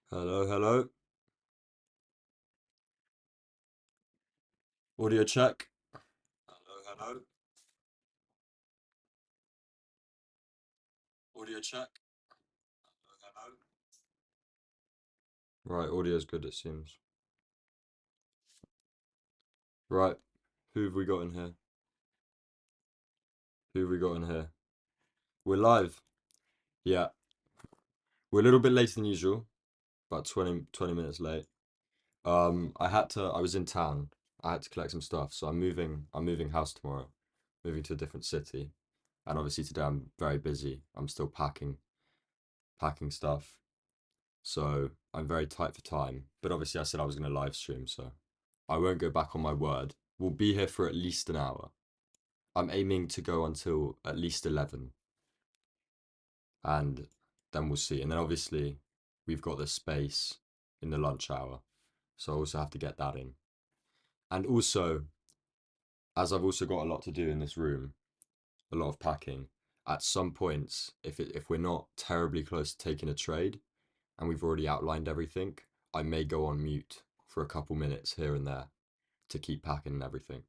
Hello, hello. Audio check. Hello, hello. Audio check. Hello, hello. Right, audio's good, it seems. Right, who have we got in here? Who have we got in here? We're live. Yeah, we're a little bit later than usual, about 20 minutes late. I was in town. I had to collect some stuff, so I'm moving house tomorrow, moving to a different city. And obviously today I'm very busy. I'm still packing stuff. So I'm very tight for time. But obviously I said I was going to live stream, so I won't go back on my word. We'll be here for at least an hour. I'm aiming to go until at least 11, and then we'll see. And then obviously we've got the space in the lunch hour, so I also have to get that in. And also, as I've also got a lot to do in this room, a lot of packing, at some points, if we're not terribly close to taking a trade and we've already outlined everything, I may go on mute for a couple minutes here and there to keep packing and everything.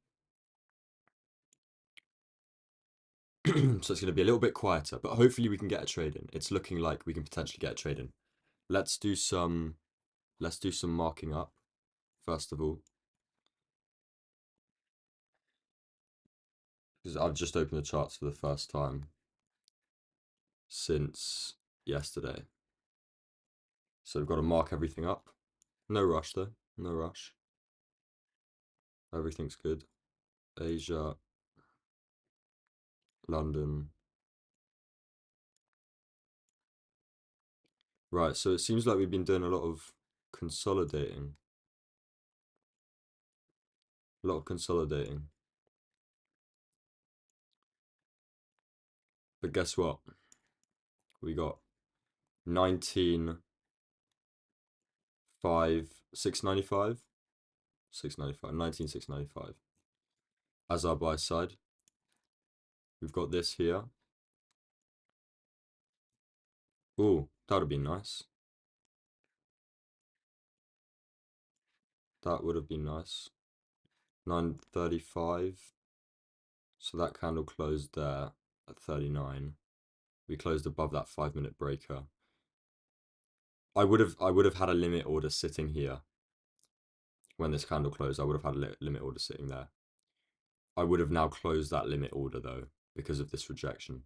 So it's going to be a little bit quieter, but hopefully we can get a trade in. It's looking like we can potentially get a trade in. Let's do some marking up first of all, because I've just opened the charts for the first time since yesterday. So we've got to mark everything up. No rush though. No rush. Everything's good. Asia, London. Right, so it seems like we've been doing a lot of consolidating. A lot of consolidating. But guess what? We got 19, 5, 695, 695, 19, 695 as our buy side. We've got this here. Ooh, that would be nice. That would have been nice. 935. So that candle closed there at 39. We closed above that 5-minute breaker. I would have had a limit order sitting here when this candle closed. I would have had a limit order sitting there. I would have now closed that limit order though because of this rejection.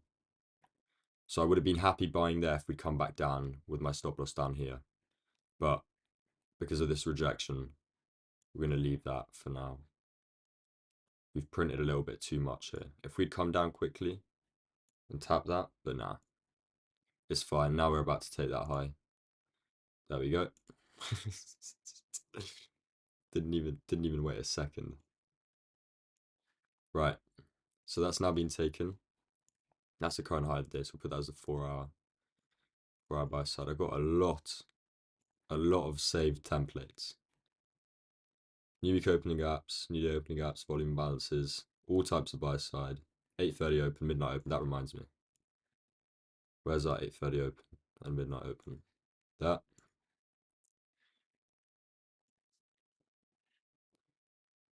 So I would have been happy buying there if we'd come back down with my stop loss down here. But because of this rejection, we're going to leave that for now. We've printed a little bit too much here. If we'd come down quickly and tap that, but nah, it's fine. Now we're about to take that high. There we go. didn't even wait a second. Right. So that's now been taken. That's the current high of this. We'll put that as a 4-hour buy side. I've got a lot of saved templates. New week opening gaps, new day opening gaps, volume balances, all types of buy side. 8:30 open, midnight open. That reminds me. Where's our 8:30 open and midnight open? That.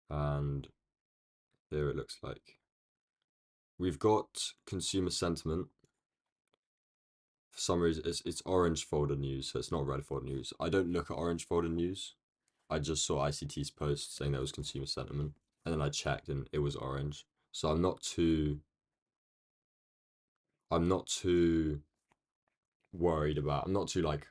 And here it looks like. We've got consumer sentiment. For some reason, it's orange folder news, so it's not red folder news. I don't look at orange folder news. I just saw ICT's post saying there was consumer sentiment, and then I checked and it was orange. So I'm not too worried about. I'm not too like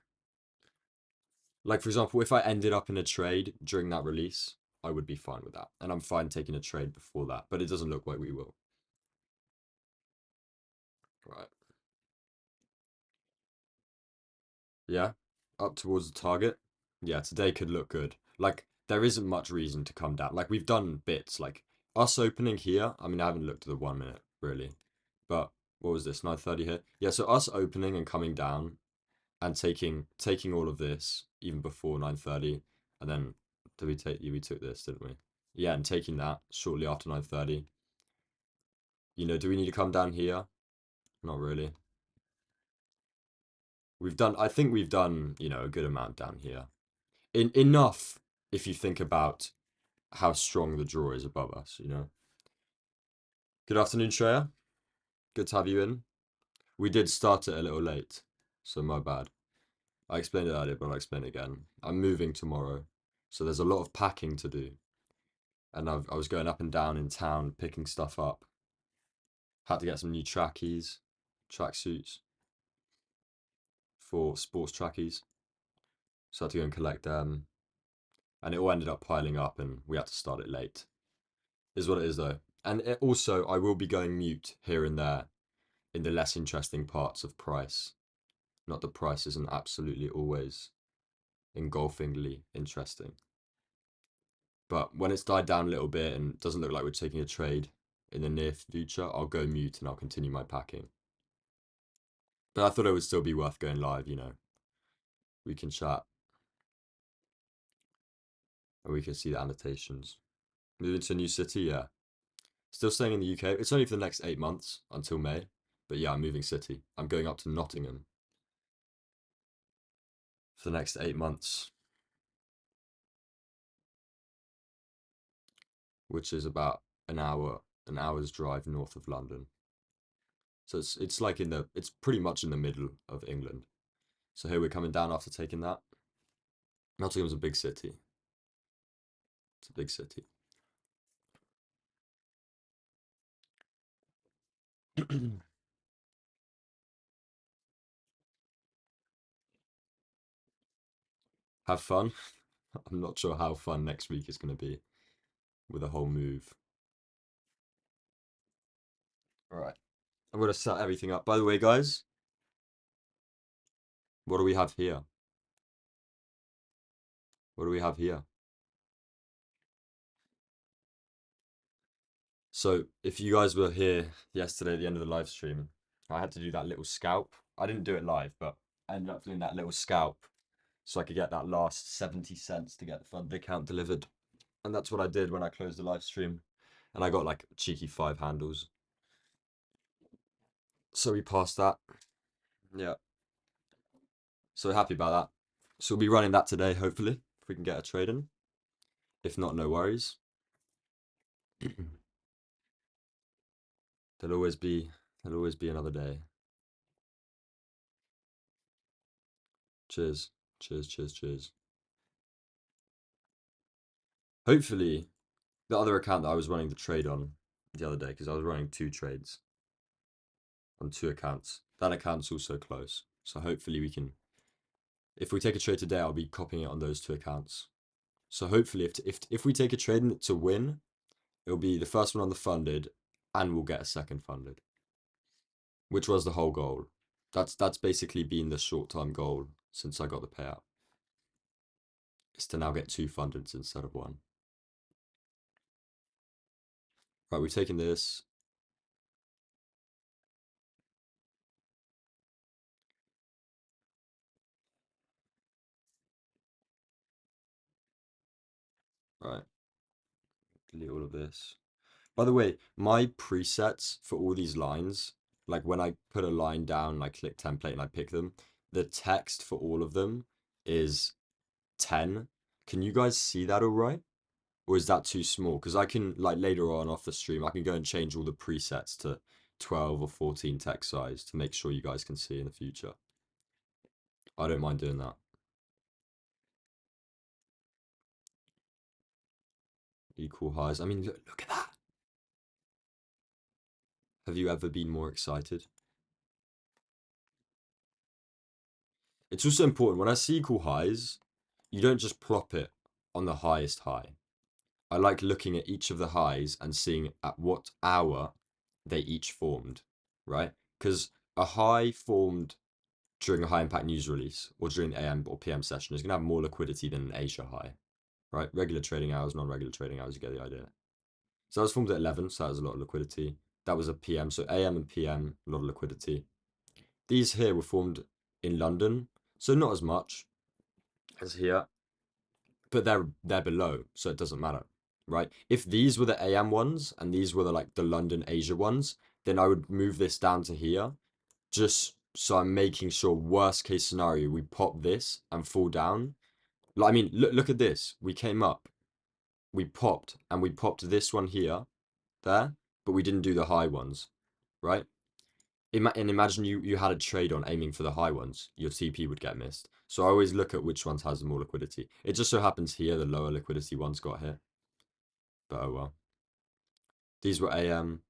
for example, if I ended up in a trade during that release, I would be fine with that, and I'm fine taking a trade before that. But it doesn't look like we will. Right. Yeah, up towards the target. Yeah, today could look good. Like, there isn't much reason to come down. Like, we've done bits. Like, us opening here. I mean, I haven't looked at the 1 minute, really. But, what was this, 9:30 here? Yeah, so us opening and coming down and taking all of this, even before 9:30. And then, we took this, didn't we? Yeah, and taking that shortly after 9:30. Do we need to come down here? Not really. I think we've done, a good amount down here. Enough if you think about how strong the draw is above us. Good afternoon, Shreya. Good to have you in. We did start it a little late, so my bad. I explained it earlier, but I'll explain it again. I'm moving tomorrow, so there's a lot of packing to do. And I was going up and down in town, picking stuff up. Had to get some new trackies, tracksuits for sports trackies. So I had to go and collect them. And it all ended up piling up, and we had to start it late. Is what it is, though. And also, I will be going mute here and there in the less interesting parts of price. Not that price isn't absolutely always engulfingly interesting. But when it's died down a little bit and doesn't look like we're taking a trade in the near future, I'll go mute and I'll continue my packing. But I thought it would still be worth going live. We can chat and we can see the annotations. Moving to a new city, yeah. Still staying in the UK. It's only for the next 8 months until May. But yeah, I'm moving city. I'm going up to Nottingham for the next 8 months, which is about an hour's drive north of London. So it's like it's pretty much in the middle of England. So here we're coming down after taking that. Nottingham's a big city. It's a big city. Have fun. I'm not sure how fun next week is going to be with a whole move. All right. I'm going to set everything up. By the way, guys, what do we have here? What do we have here? So, if you guys were here yesterday at the end of the live stream, I had to do that little scalp. I didn't do it live, but I ended up doing that little scalp so I could get that last 70 cents to get the fund account delivered. And that's what I did when I closed the live stream. And I got like cheeky 5 handles. So we passed that. Yeah. So happy about that. So we'll be running that today, hopefully, if we can get a trade in. If not, no worries. There'll always be another day. Cheers. Cheers, cheers, cheers. Hopefully, the other account that I was running the trade on the other day, because I was running 2 trades on 2 accounts. That account's also close. So hopefully we can, if we take a trade today, I'll be copying it on those 2 accounts. So hopefully if we take a trade to win, it'll be the first one on the funded and we'll get a second funded, which was the whole goal. That's basically been the short-term goal since I got the payout. Is to now get 2 fundeds instead of 1. Right, we've taken this. Right, delete all of this. By the way, my presets for all these lines, like when I put a line down and I click template and I pick them, the text for all of them is 10. Can you guys see that all right? Or is that too small? Because I can, like later on off the stream, I can go and change all the presets to 12 or 14 text size to make sure you guys can see in the future. I don't mind doing that. Equal highs. I mean, look at that. Have you ever been more excited? It's also important when I see equal highs, you don't just plop it on the highest high. I like looking at each of the highs and seeing at what hour they each formed, right? Because a high formed during a high impact news release or during the AM or PM session is going to have more liquidity than an Asia high, right? Regular trading hours, non-regular trading hours, you get the idea. So that was formed at 11, so that was a lot of liquidity. That was a PM, so AM and PM, a lot of liquidity. These here were formed in London, so not as much as here, but they're below, so it doesn't matter, right? If these were the AM ones and these were the London Asia ones, then I would move this down to here, just So I'm making sure worst case scenario we pop this and fall down. Like, I mean, look at this. We came up, we popped, and we popped this one here, there, but we didn't do the high ones, right? And imagine you had a trade on aiming for the high ones, your TP would get missed. So I always look at which ones has the more liquidity. It just so happens here the lower liquidity ones got hit. But oh well. These were AM,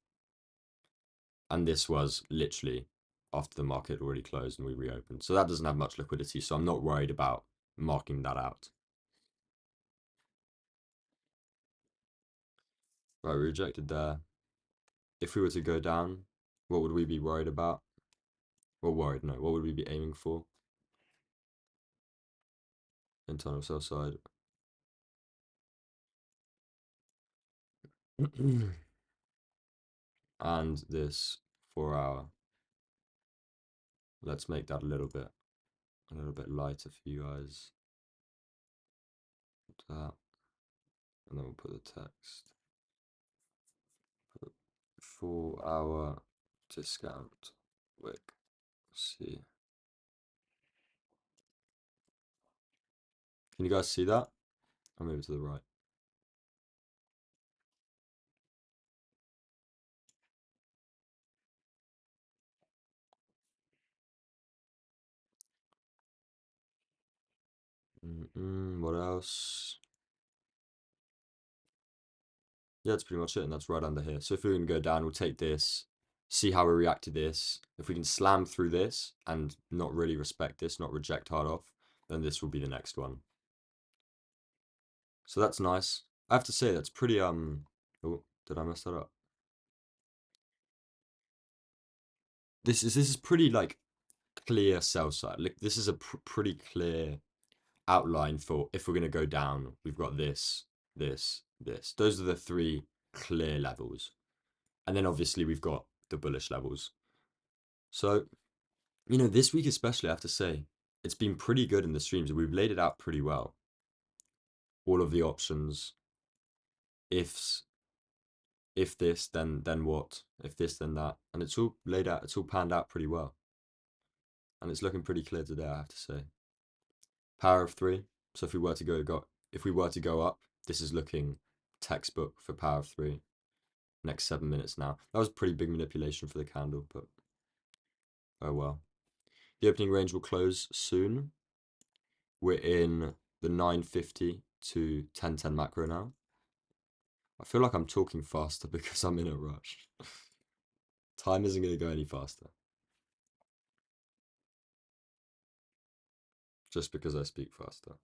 and this was literally after the market already closed and we reopened. So that doesn't have much liquidity, so I'm not worried about marking that out. Right, we rejected there. If we were to go down, what would we be worried about? Well, worried, no. What would we be aiming for? Internal sell side. And this 4 hour. Let's make that a little bit lighter for you guys. Put that. And then we'll put the text. Put 4 hour discount. Wick. See. Can you guys see that? I'll move it to the right. What else? Yeah, that's pretty much it, and that's right under here. So if we can go down, we'll take this, see how we react to this. If we can slam through this and not really respect this, not reject hard off, then this will be the next one. So that's nice. I have to say that's pretty oh, did I mess that up? This is pretty like clear sell side. Like this is a pretty clear outline for if we're gonna go down. We've got this, this, this. Those are the three clear levels, and then obviously we've got the bullish levels. So this week especially, I have to say, it's been pretty good in the streams. We've laid it out pretty well. All of the options, ifs, if this, then what? If this, then that, and it's all laid out. It's all panned out pretty well, and it's looking pretty clear today, I have to say. Power of three. So if we were to go up, this is looking textbook for power of three. Next 7 minutes now. That was pretty big manipulation for the candle, but oh well. The opening range will close soon. We're in the 950 to 1010 macro now. I feel like I'm talking faster because I'm in a rush. Time isn't going to go any faster. Just because I speak faster.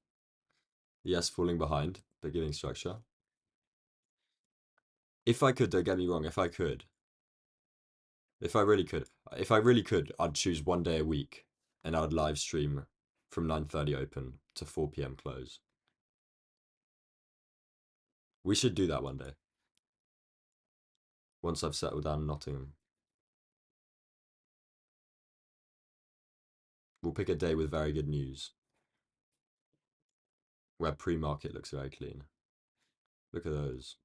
Yes, falling behind, but giving structure. If I could, don't get me wrong, if I really could, I'd choose 1 day a week and I'd live stream from 9:30 open to 4 p.m. close. We should do that one day. Once I've settled down in Nottingham. We'll pick a day with very good news. Where pre-market looks very clean. Look at those.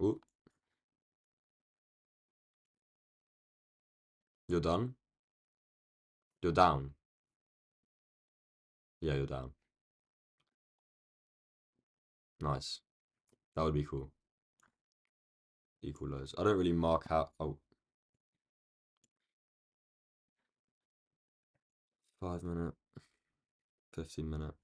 Ooh. You're done? You're down. Yeah, you're down. Nice. That would be cool. Equal lows. I don't really mark how. Oh. 5 minute. 15 minute.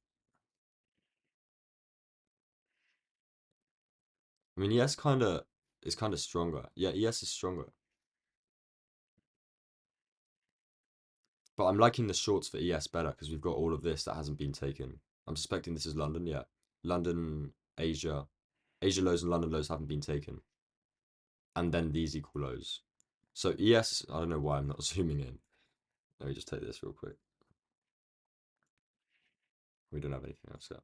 I mean, ES is kind of stronger. Yeah, ES is stronger. But I'm liking the shorts for ES better because we've got all of this that hasn't been taken. I'm suspecting this is London, yeah. London, Asia. Asia lows and London lows haven't been taken. And then these equal lows. So ES, I don't know why I'm not zooming in. Let me just take this real quick. We don't have anything else yet.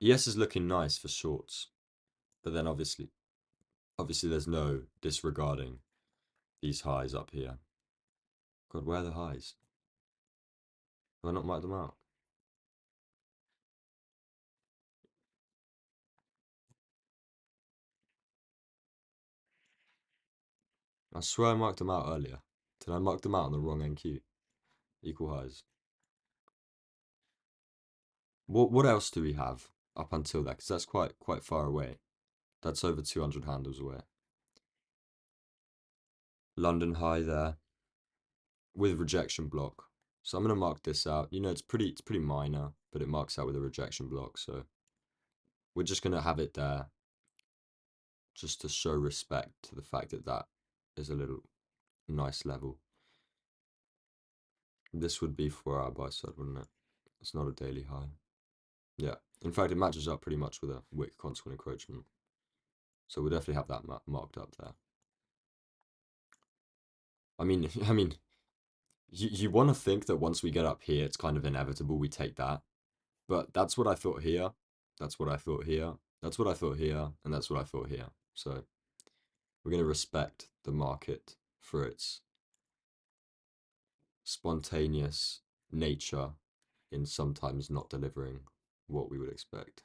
ES is looking nice for shorts. But then obviously there's no disregarding these highs up here. God, where are the highs? Have I not marked them out? I swear I marked them out earlier Did I mark them out on the wrong NQ? Equal highs. What else do we have up until that? Because that's quite far away. That's over 200 handles away. London high there with rejection block. So I'm gonna mark this out. You know, it's pretty minor, but it marks out with a rejection block. So we're just gonna have it there, just to show respect to the fact that that is a little nice level. This would be 4 hour buy side, wouldn't it? It's not a daily high. Yeah. In fact, it matches up pretty much with a wick consequent encroachment. So we'll definitely have that marked up there. I mean, you want to think that once we get up here, it's kind of inevitable we take that. But that's what I thought here. That's what I thought here. That's what I thought here. And that's what I thought here. So we're going to respect the market for its spontaneous nature in sometimes not delivering what we would expect.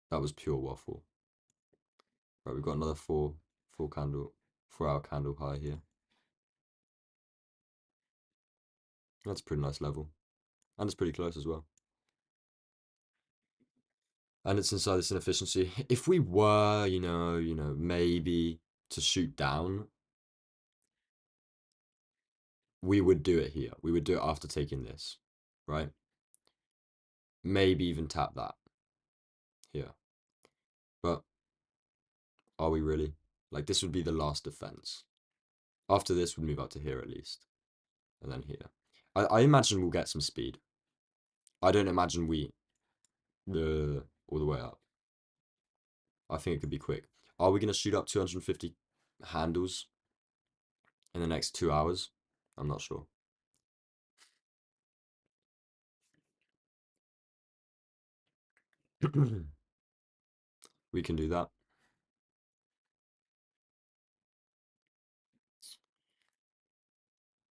That was pure waffle. Right, we've got another 4 hour candle high here. That's a pretty nice level. And it's pretty close as well. And it's inside this inefficiency. If we were, maybe to shoot down, we would do it here. We would do it after taking this, right? Maybe even tap that here. But are we really? Like, this would be the last defense. After this, we'd move up to here at least. And then here. I imagine we'll get some speed. I don't imagine all the way up. I think it could be quick. Are we going to shoot up 250 handles in the next 2 hours? I'm not sure. We can do that.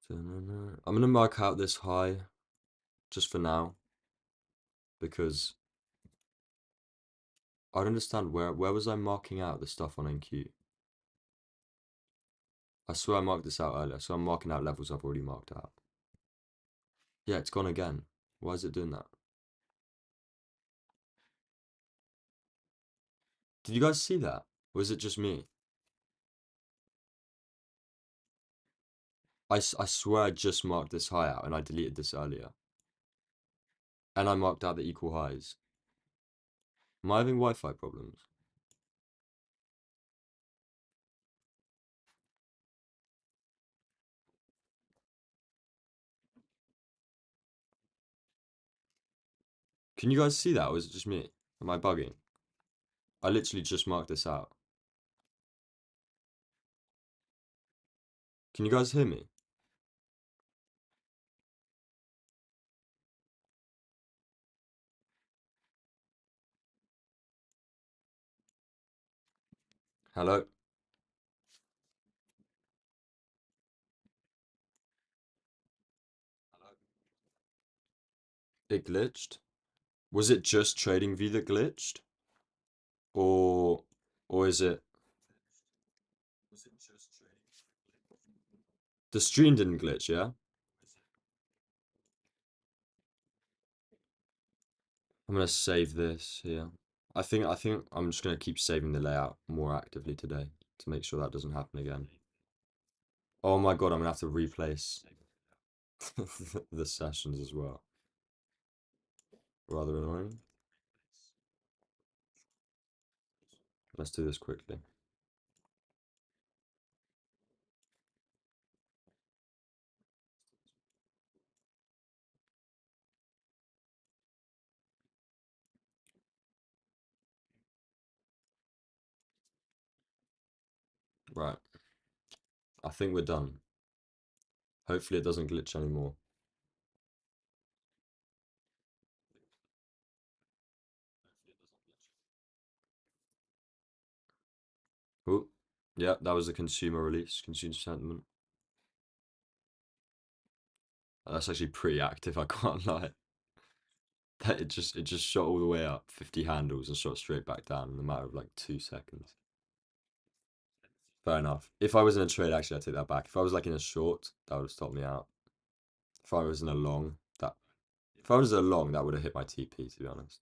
I'm going to mark out this high just for now because I don't understand where was I marking out the stuff on NQ? I swear I marked this out earlier, so I'm marking out levels I've already marked out. Yeah, it's gone again. Why is it doing that? Did you guys see that? Or is it just me? I swear I just marked this high out and I deleted this earlier. And I marked out the equal highs. Am I having Wi-Fi problems? Can you guys see that, or is it just me? Am I bugging? I literally just marked this out. Can you guys hear me? Hello? It glitched? Was it just TradingView that glitched? Or or is it the stream didn't glitch, yeah? I'm gonna save this here. I think I'm just gonna keep saving the layout more actively today to make sure that doesn't happen again. Oh my god, I'm gonna have to replace the sessions as well. Rather annoying. Let's do this quickly. Right. I think we're done. Hopefully it doesn't glitch anymore. Oh, yeah, that was a consumer release, consumer sentiment. That's actually pretty active, I can't lie. That it just shot all the way up 50 handles and shot straight back down in a matter of like 2 seconds. Fair enough. If I was in a trade, actually, I take that back. If I was like in a short, that would have stopped me out. If I was in a long, that if I was in a long, that would have hit my TP, to be honest.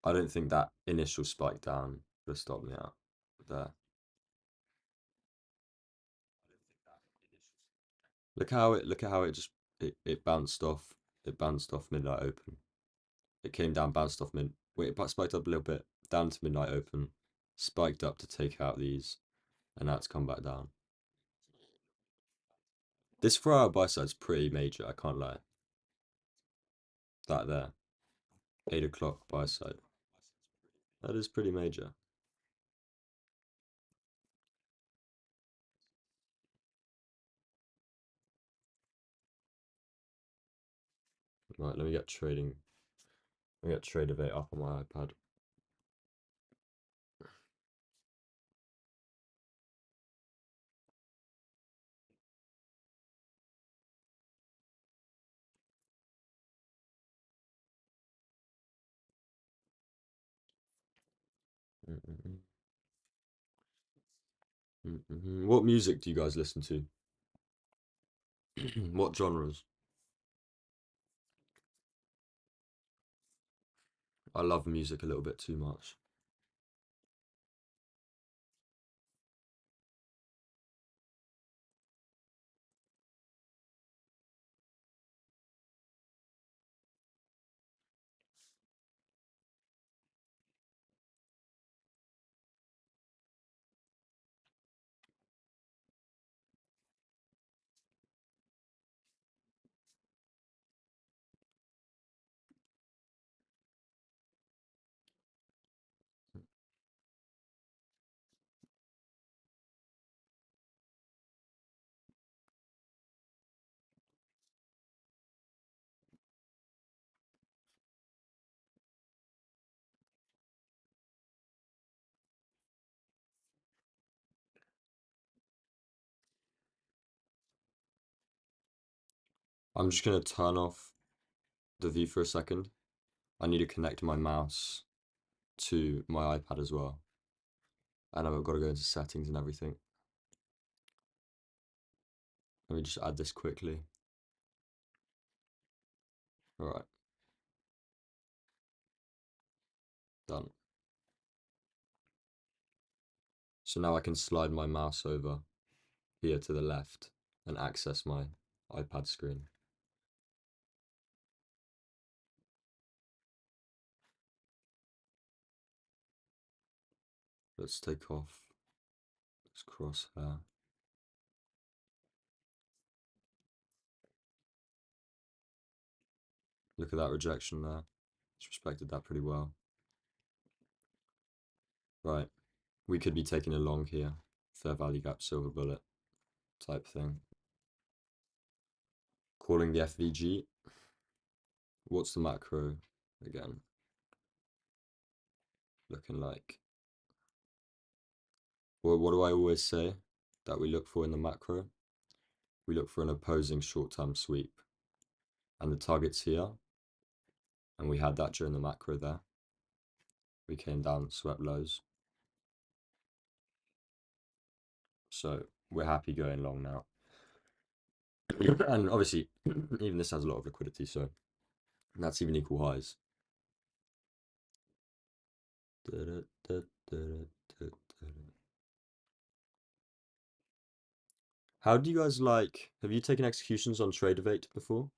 I don't think that initial spike down would have stopped me out there. Look at how it just it bounced off. It bounced off midnight open. It came down, bounced off mid. Wait, it spiked up a little bit, down to midnight open, spiked up to take out these, and now it's come back down. This 4 hour buy side's pretty major, I can't lie. That there, 8 o'clock buy side. That is pretty major. Right, let me get trading. Let me get Tradeovate up on my iPad. Mm-mm-mm. Mm-mm-mm. What music do you guys listen to? What genres? I love music a little bit too much. I'm just gonna turn off the view for a second. I need to connect my mouse to my iPad as well. And I've got to go into settings and everything. Let me just add this quickly. All right, done. So now I can slide my mouse over here to the left and access my iPad screen. Let's take off this crosshair. Look at that rejection there. It's respected that pretty well. Right, we could be taking a long here. Fair value gap, silver bullet type thing. Calling the FVG. What's the macro again? Looking like. Well, what do I always say that we look for in the macro? We look for an opposing short-term sweep. And the target's here. And we had that during the macro there. We came down, swept lows. So we're happy going long now. And obviously, even this has a lot of liquidity, so that's even equal highs. How do you guys like, have you taken executions on Tradeovate before?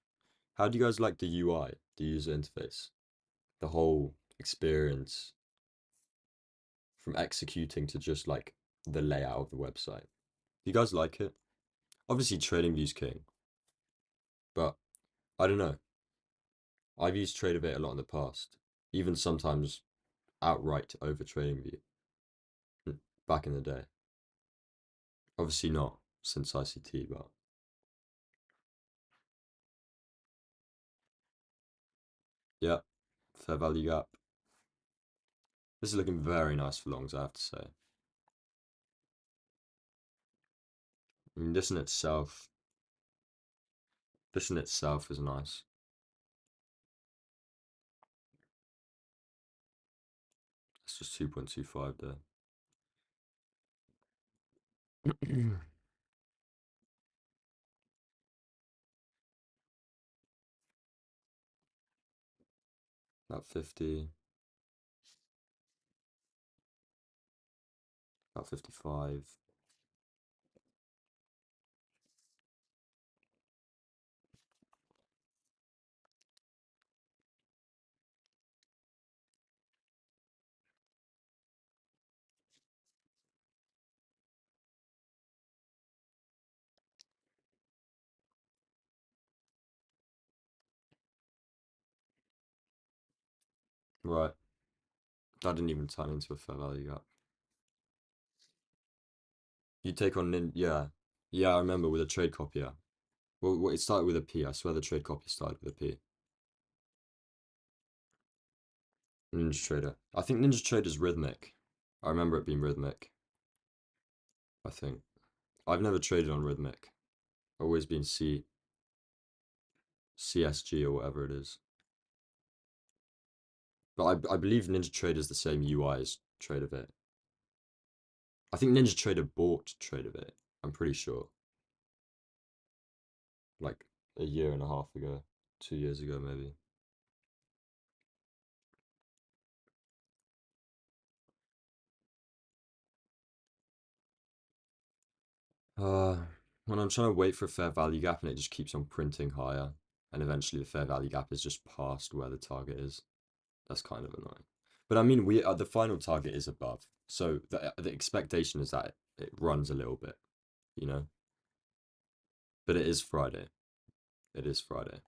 How do you guys like the UI, the user interface? The whole experience from executing to just like the layout of the website. Do you guys like it? Obviously, TradingView's king, but I don't know. I've used Tradeovate a lot in the past, even sometimes outright over TradingView back in the day. Obviously not since ICT, but yeah, fair value gap. This is looking very nice for longs, I have to say. I mean, this in itself is nice. It's just 2.25 there. About 50, about 55. Right. That didn't even turn into a fair value gap. You take on yeah. Yeah, I remember with a trade copy, yeah. Well, it started with a P. I swear the trade copy started with a P. Ninja Trader. I think Ninja Trader's rhythmic. I remember it being rhythmic, I think. I've never traded on rhythmic. Always been CSG or whatever it is. But I believe Ninja Trader is the same UI as TradeAvate. I think Ninja Trader bought TradeAvate. I'm pretty sure. Like a year and a half ago, 2 years ago maybe. Uh, when I'm trying to wait for a fair value gap and it just keeps on printing higher, and eventually the fair value gap is just past where the target is. That's kind of annoying. But I mean, we the final target is above, so the expectation is that it runs a little bit, you know. But it is Friday. It is Friday.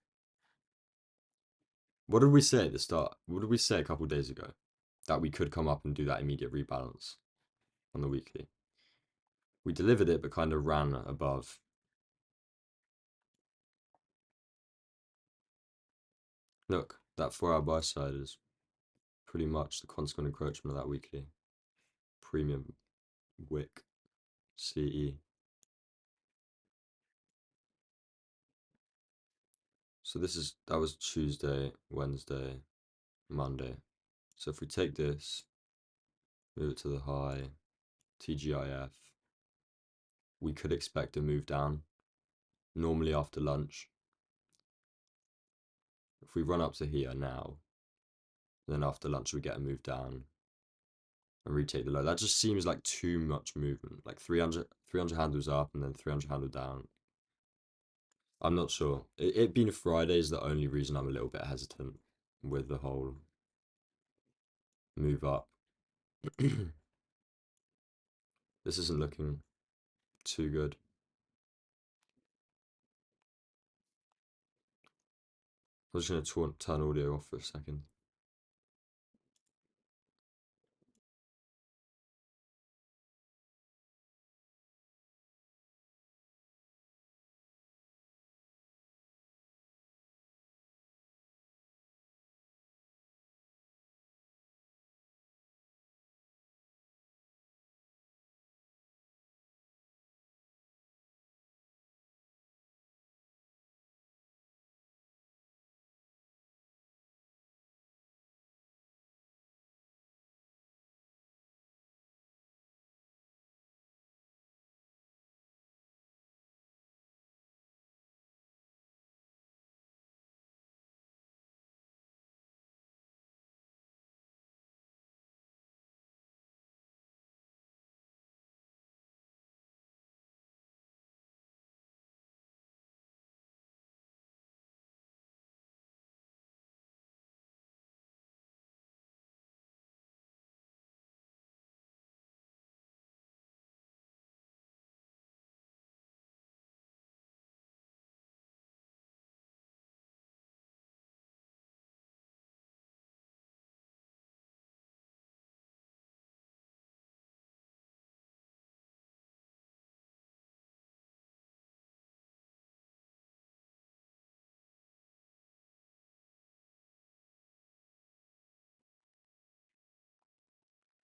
What did we say at the start? What did we say a couple days ago? That we could come up and do that immediate rebalance on the weekly. We delivered it, but kind of ran above. Look, that 4 hour buy side is pretty much the consequent encroachment of that weekly. Premium wick CE. So that was Tuesday, Wednesday, Monday. So if we take this, move it to the high, TGIF, we could expect a move down, normally after lunch. If we run up to here now, then after lunch we get a move down and retake the low. That just seems like too much movement. Like 300 handles up and then 300 handle down. I'm not sure. It being Friday is the only reason I'm a little bit hesitant with the whole move up. This isn't looking too good. I'm just going to turn audio off for a second.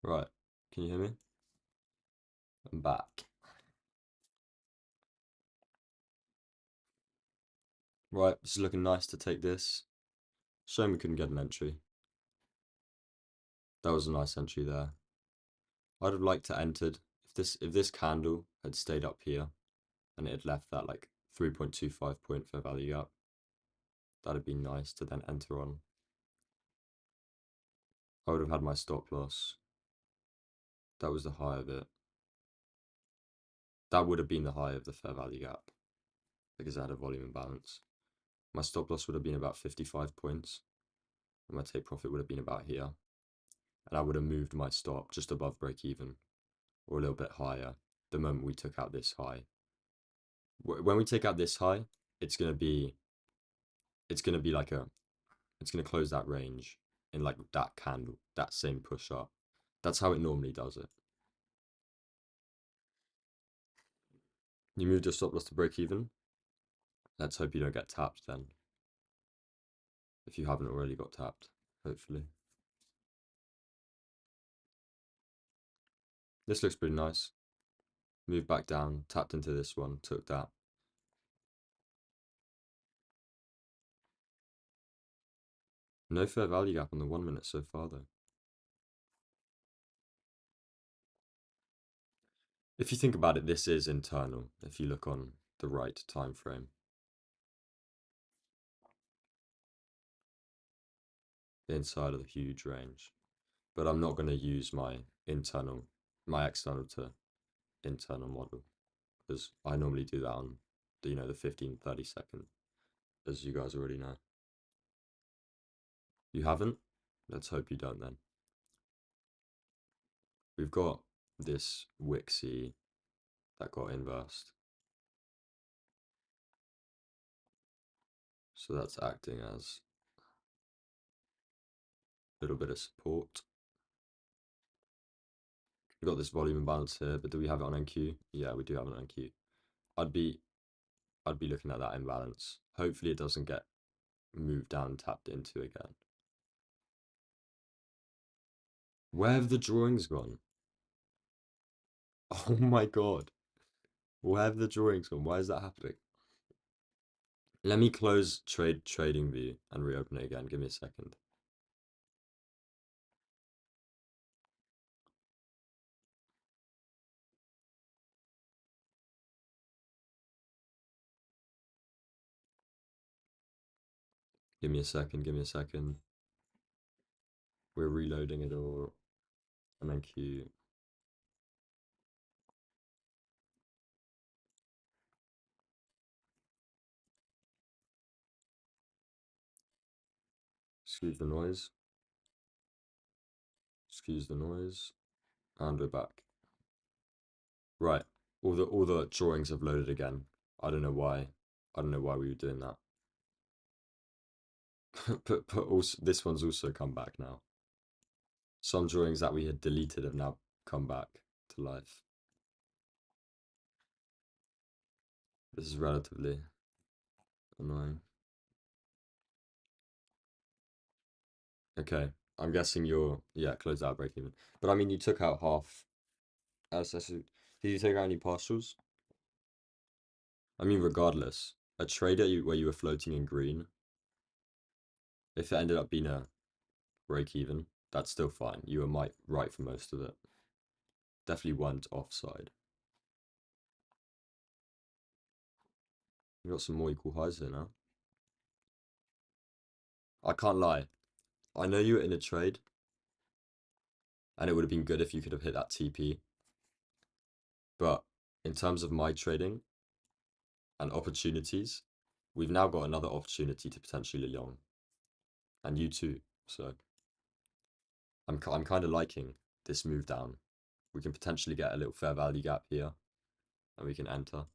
Right. Can you hear me? I'm back. Right. This is looking nice to take this. Shame we couldn't get an entry. That was a nice entry there. I'd have liked to entered If this candle had stayed up here and it had left that like 3.25 point fair value gap, that'd be nice to then enter on. I would have had my stop loss. That was the high of it. That would have been the high of the fair value gap because I had a volume imbalance. My stop loss would have been about 55 points, and my take profit would have been about here. And I would have moved my stop just above break even or a little bit higher the moment we took out this high. When we take out this high, it's gonna be like it's gonna close that range in like that candle, that same push up. That's how it normally does it. You moved your stop loss to break even. Let's hope you don't get tapped then. If you haven't already got tapped, hopefully. This looks pretty nice. Moved back down, tapped into this one, took that. No fair value gap on the 1 minute so far though. If you think about it, this is internal. If you look on the right time frame. Inside of the huge range. But I'm not going to use my external to internal model because I normally do that on the 15-30 second, as you guys already know. You haven't? Let's hope you don't then. We've got this Wixie that got inversed. So that's acting as a little bit of support. We've got this volume imbalance here, but do we have it on NQ? Yeah, we do have it on NQ. I'd be looking at that imbalance. Hopefully it doesn't get moved down and tapped into again. Where have the drawings gone? Oh my god. Where have the drawings gone? Why is that happening? Let me close trading view and reopen it again. Give me a second. Give me a second. Give me a second. We're reloading it all. And then Q. Excuse the noise. Excuse the noise. And we're back. Right. All the drawings have loaded again. I don't know why. I don't know why we were doing that. but also, this one's also come back now. Some drawings that we had deleted have now come back to life. This is relatively annoying. Okay, I'm guessing yeah, close out break even. But I mean, you took out half. Did you take out any partials? I mean, regardless, a trader where you were floating in green, if it ended up being a break even, that's still fine. You were right for most of it. Definitely weren't offside. You got some more equal highs here now. I can't lie. I know you were in a trade, and it would have been good if you could have hit that TP. But in terms of my trading and opportunities, we've now got another opportunity to potentially long, and you too. So I'm kind of liking this move down. We can potentially get a little fair value gap here, and we can enter.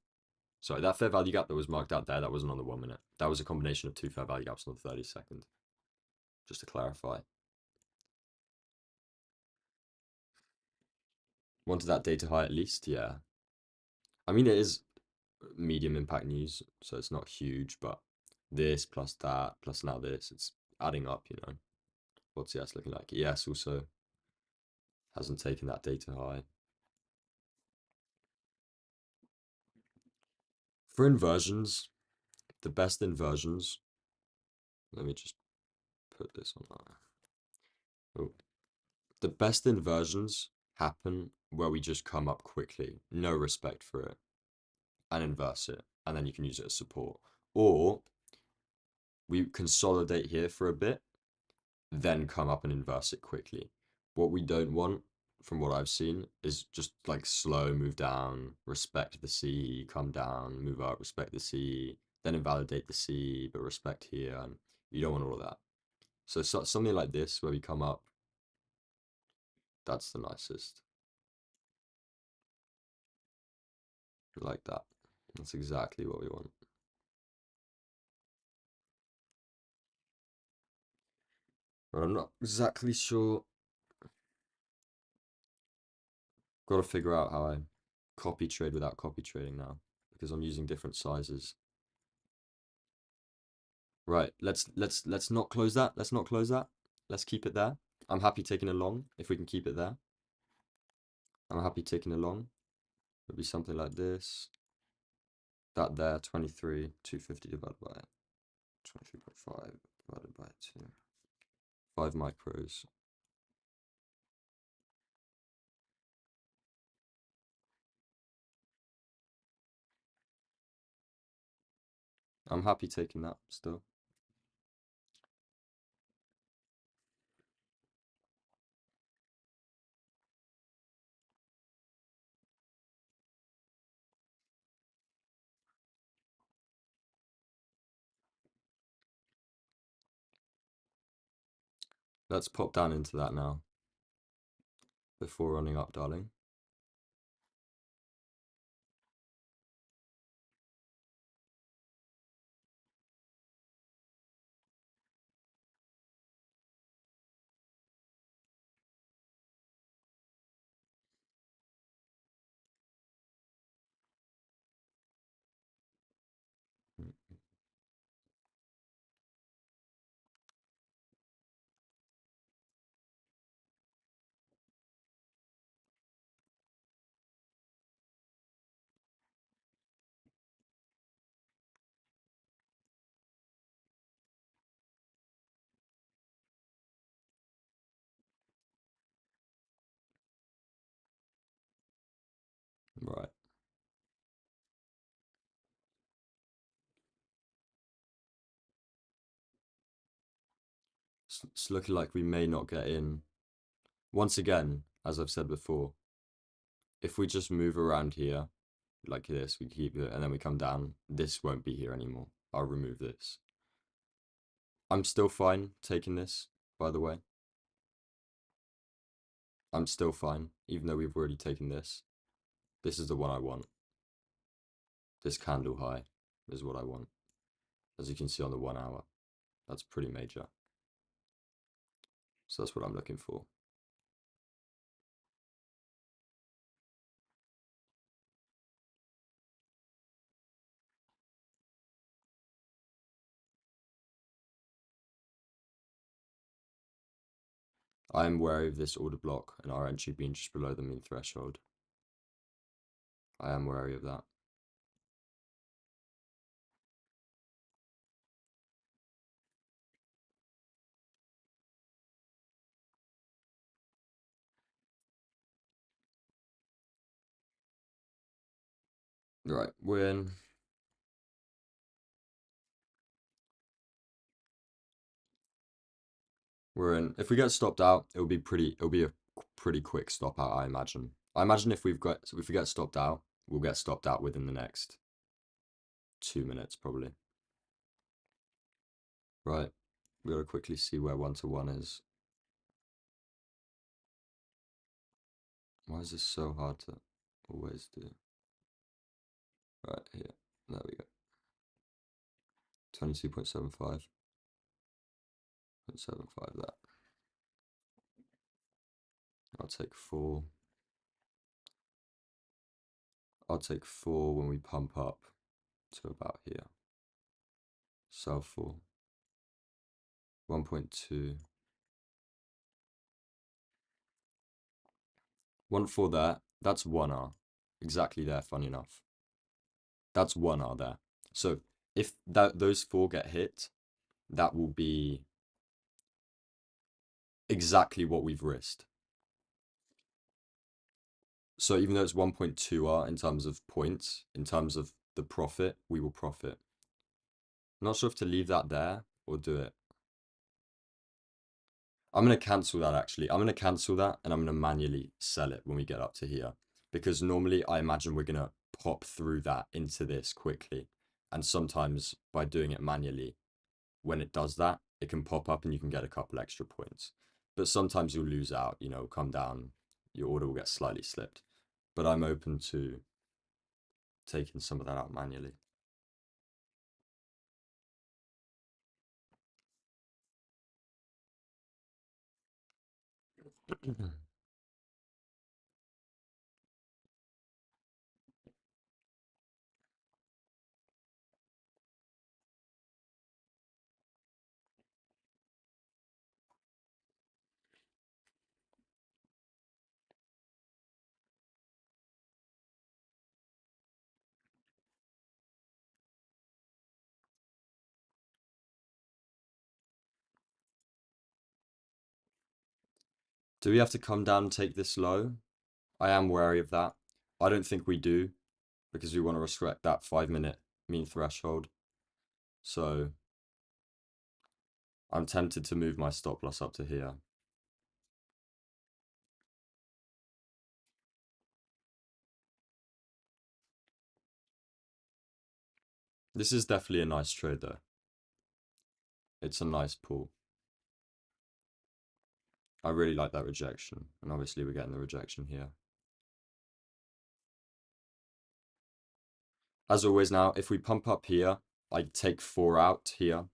Sorry, that fair value gap that was marked out there, that wasn't on the 1 minute. That was a combination of two fair value gaps on the 30 second. Just to clarify. Wanted that data high at least, yeah. I mean, it is medium impact news, so it's not huge, but this plus that plus now this, it's adding up, What's ES looking like? ES also hasn't taken that data high. For inversions, the best inversions, let me just put this on there. Oh. The best inversions happen where we just come up quickly, no respect for it, and inverse it, and then you can use it as support. Or we consolidate here for a bit, then come up and inverse it quickly. What we don't want, from what I've seen, is just like slow move down, respect the C, come down, move up, respect the C, then invalidate the C, but respect here, and you don't want all of that. So, something like this, where we come up, that's the nicest. Like that. That's exactly what we want. But I'm not exactly sure. Got to figure out how I copy trade without copy trading now, because I'm using different sizes. Right, let's not close that. Let's not close that. Let's keep it there. I'm happy taking a long if we can keep it there. I'm happy taking a long. It'll be something like this. That there, 23, 250 divided by 23.5 divided by 2. 5 micros. I'm happy taking that still. Let's pop down into that now before running up, darling. Right. It's looking like we may not get in. Once again, as I've said before, if we just move around here like this, we keep it, and then we come down, this won't be here anymore. I'll remove this. I'm still fine taking this, by the way. I'm still fine, even though we've already taken this. This is the one I want. This candle high is what I want. As you can see on the 1 hour, that's pretty major. So that's what I'm looking for. I am wary of this order block and our entry being just below the mean threshold. I am wary of that. Right, we're in. We're in. If we get stopped out, it'll be a pretty quick stop out, I imagine. I imagine if we get stopped out, we'll get stopped out within the next 2 minutes, probably. Right. We gotta quickly see where 1-to-1 is. Why is this so hard to always do? Right here. There we go. 22.75. 0.75 that. I'll take 4. I'll take 4 when we pump up to about here. Sell 4. 1.2. 1.4 there. That's 1R. Exactly there, funny enough. That's 1R there. So if those 4 get hit, that will be exactly what we've risked. So even though it's 1.2R in terms of points, in terms of the profit, we will profit. Not sure if to leave that there or do it. I'm going to cancel that actually. I'm going to cancel that and I'm going to manually sell it when we get up to here. Because normally I imagine we're going to pop through that into this quickly. And sometimes by doing it manually, when it does that, it can pop up and you can get a couple extra points. But sometimes you'll lose out, you know, come down, your order will get slightly slipped. But I'm open to taking some of that out manually. Do we have to come down and take this low? I am wary of that. I don't think we do because we want to respect that 5 minute mean threshold. So I'm tempted to move my stop loss up to here. This is definitely a nice trade though. It's a nice pull. I really like that rejection. And obviously we're getting the rejection here. As always now, if we pump up here, I take 4 out here.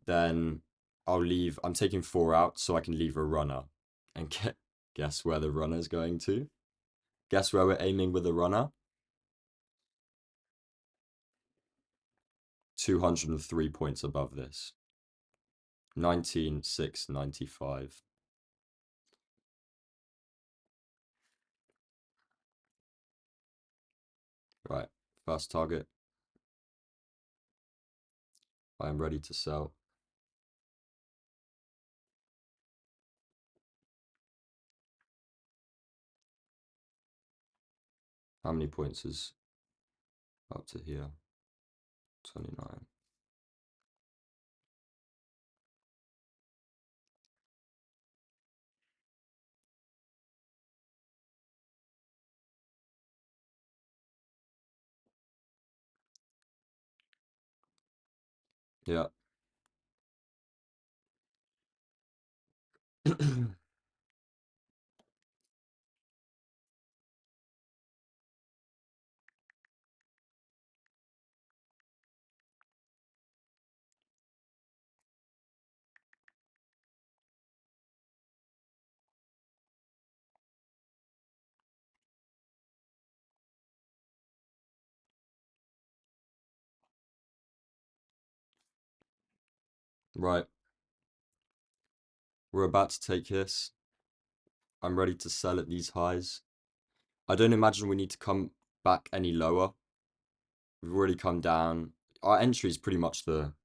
Then I'm taking 4 out so I can leave a runner. And guess where the runner's going to? Guess where we're aiming with the runner? 203 points above this. 19,695. Right, first target. I am ready to sell. How many points is up to here? 29. Yeah. Right. We're about to take this. I'm ready to sell at these highs. I don't imagine we need to come back any lower. We've already come down. Our entry is pretty much the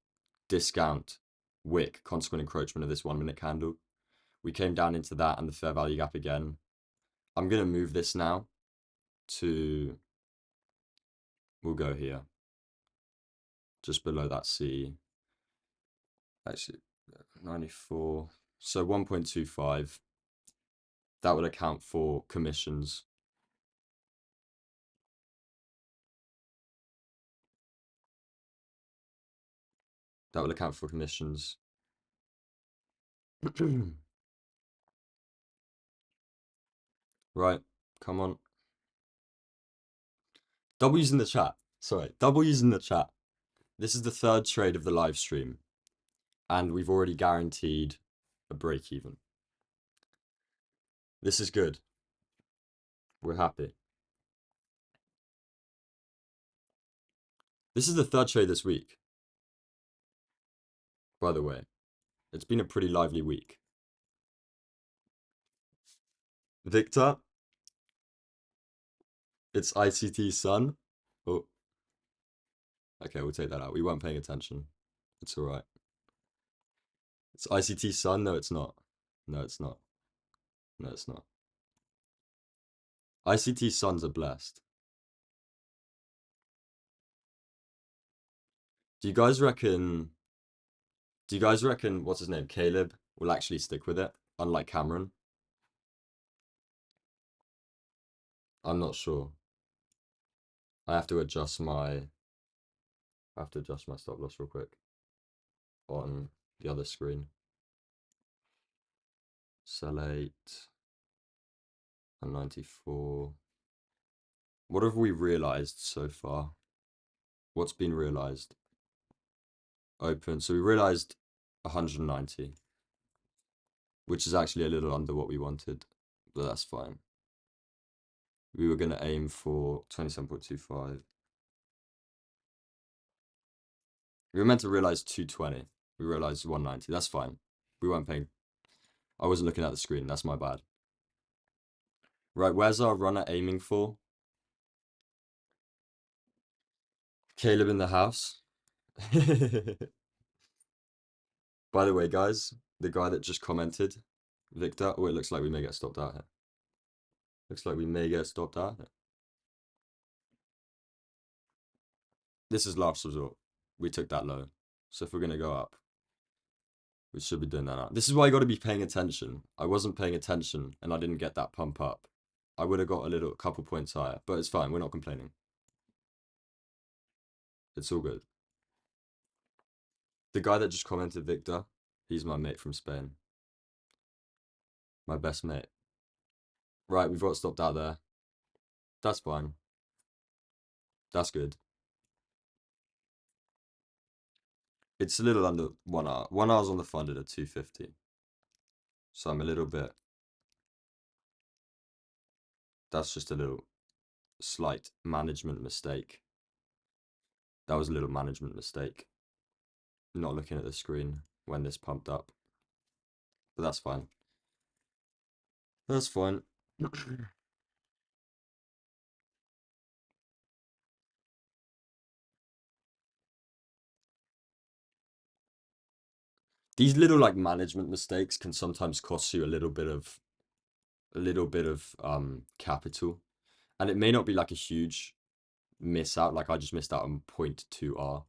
discount wick, consequent encroachment of this 1 minute candle. We came down into that and the fair value gap again. I'm going to move this now to, we'll go here, just below that C. Actually, 94. So 1.25. That would account for commissions. That would account for commissions. Right, come on. W's in the chat. Sorry, W's in the chat. This is the third trade of the live stream, and we've already guaranteed a break even. This is good. We're happy. This is the third trade this week, by the way. It's been a pretty lively week. Victor, it's ICT Sun. Oh, okay, we'll take that out. We weren't paying attention. It's all right. It's ICT Sun. No, it's not. No, it's not. No, it's not. ICT sons are blessed. Do you guys reckon? Do you guys reckon what's his name, Caleb, will actually stick with it, unlike Cameron? I'm not sure. I have to adjust my. I have to adjust my stop loss real quick on the other screen. Sell 8 and 94. What have we realized so far? What's been realized? Open. So we realized 190, which is actually a little under what we wanted, but that's fine. We were going to aim for 27.25. We were meant to realize 220. We realized 190. That's fine. We weren't paying. I wasn't looking at the screen. That's my bad. Right, where's our runner aiming for? Caleb in the house. By the way, guys, the guy that just commented, Victor. Oh, it looks like we may get stopped out here. Looks like we may get stopped out here. This is last resort. We took that low. So if we're going to go up, we should be doing that now. This is why you got to be paying attention. I wasn't paying attention and I didn't get that pump up. I would have got a couple points higher, but it's fine. We're not complaining. It's all good. The guy that just commented, Victor, he's my mate from Spain. My best mate. Right, we've got stopped out there. That's fine. That's good. It's a little under 1 hour. 1 hour's on the funded at 250. So I'm a little bit. That's just a little slight management mistake. That was a little management mistake. Not looking at the screen when this pumped up. But that's fine. That's fine. These little like management mistakes can sometimes cost you a little bit of capital. And it may not be like a huge miss out, like I just missed out on 0.2R.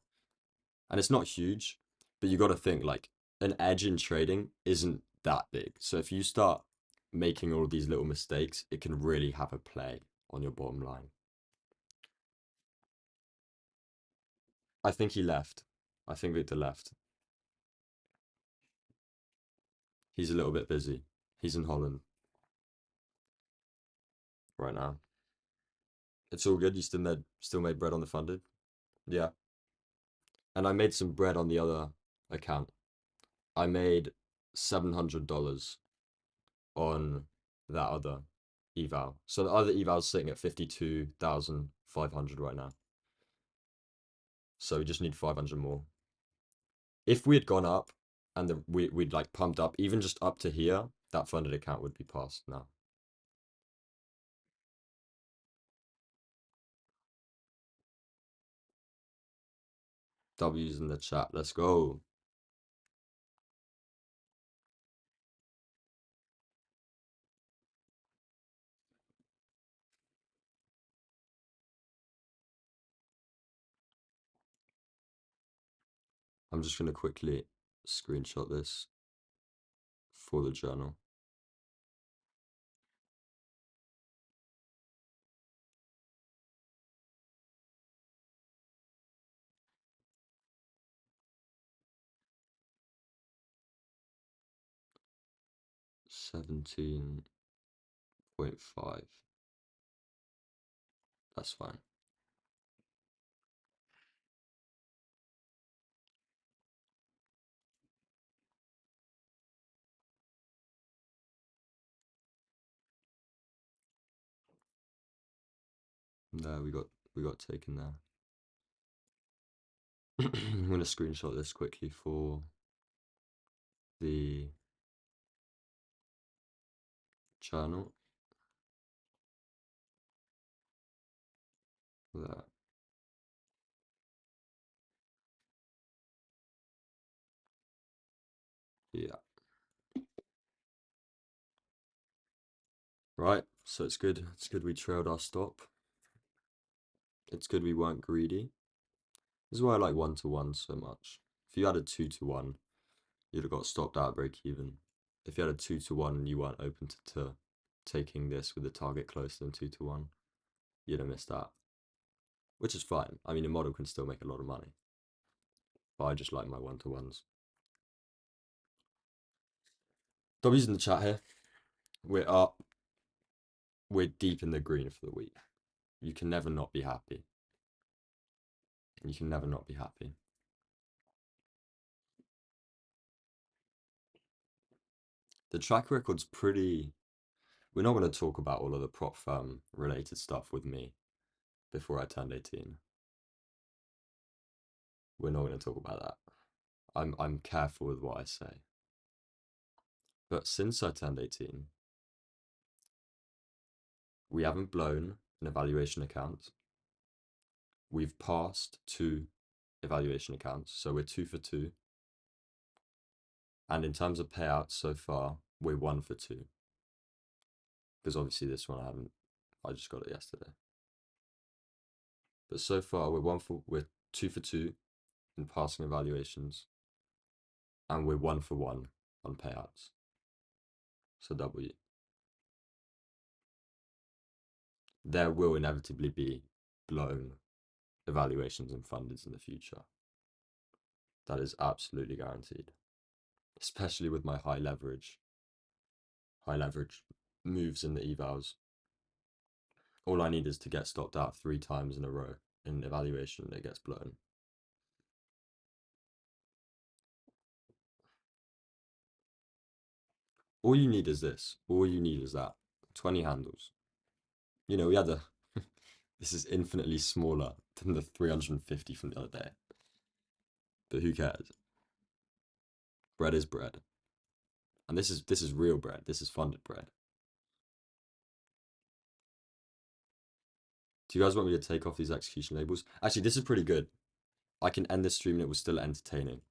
And it's not huge, but you got to think like an edge in trading isn't that big. So if you start making all of these little mistakes, it can really have a play on your bottom line. I think he left. I think Victor left. He's a little bit busy. He's in Holland right now. It's all good. You still made bread on the funded? Yeah. And I made some bread on the other account. I made $700 on that other eval. So the other eval is sitting at 52,500 right now. So we just need 500 more. If we had gone up and we'd like pumped up, even just up to here, that funded account would be passed now. W's in the chat. Let's go. I'm just going to quickly screenshot this for the journal. $17.5. That's fine. There we got taken there. I'm gonna screenshot this quickly for the channel. There. Yeah. Right. So it's good. It's good we trailed our stop. It's good we weren't greedy. This is why I like 1-to-1 so much. If you had a 2-to-1, you'd have got stopped out at break even. If you had a 2-to-1 and you weren't open to taking this with the target closer than 2-to-1, you'd have missed out. Which is fine. I mean, a model can still make a lot of money. But I just like my 1-to-1s. W's in the chat here. We're up. We're deep in the green for the week. You can never not be happy. You can never not be happy. The track record's pretty. We're not going to talk about all of the prop firm related stuff with me before I turned 18. We're not going to talk about that. I'm careful with what I say. But since I turned 18, we haven't blown an evaluation account. We've passed 2 evaluation accounts, so we're 2 for 2. And in terms of payouts so far, we're 1 for 2. Because obviously this one I just got it yesterday. But so far we're 2 for 2 in passing evaluations, and we're 1 for 1 on payouts. So W. There will inevitably be blown evaluations and funders in the future. That is absolutely guaranteed. Especially with my high leverage moves in the evals. All I need is to get stopped out 3 times in a row in evaluation, it gets blown. All you need is this. All you need is that. 20 handles. You know, we had a. This is infinitely smaller than the 350 from the other day. But who cares? Bread is bread. And this is real bread. This is funded bread. Do you guys want me to take off these execution labels? Actually, this is pretty good. I can end this stream and it was still entertaining.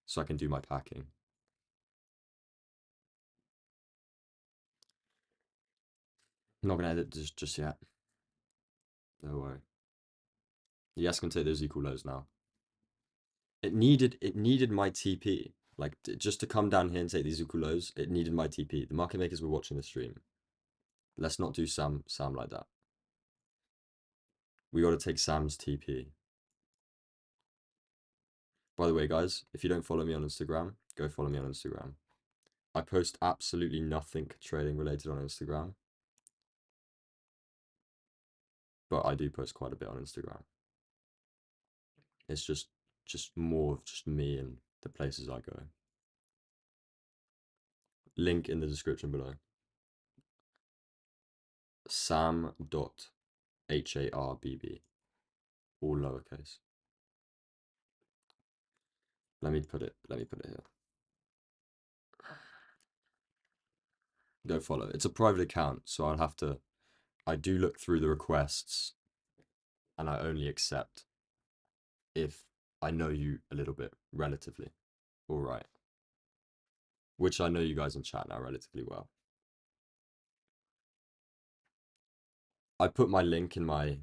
So I can do my packing. I'm not gonna edit just yet. Don't worry. Yes, can take those equal lows now. It needed my TP. Like just to come down here and take these equal lows, it needed my TP. The market makers were watching the stream. Let's not do Sam like that. We gotta take Sam's TP. By the way, guys, if you don't follow me on Instagram, go follow me on Instagram. I post absolutely nothing trading related on Instagram. But I do post quite a bit on Instagram. It's just more of just me and the places I go. Link in the description below. Sam.harbb. All lowercase. Let me put it here. Go follow. It's a private account, so I do look through the requests and I only accept if I know you a little bit, relatively. All right. Which I know you guys in chat now relatively well. I put my link in my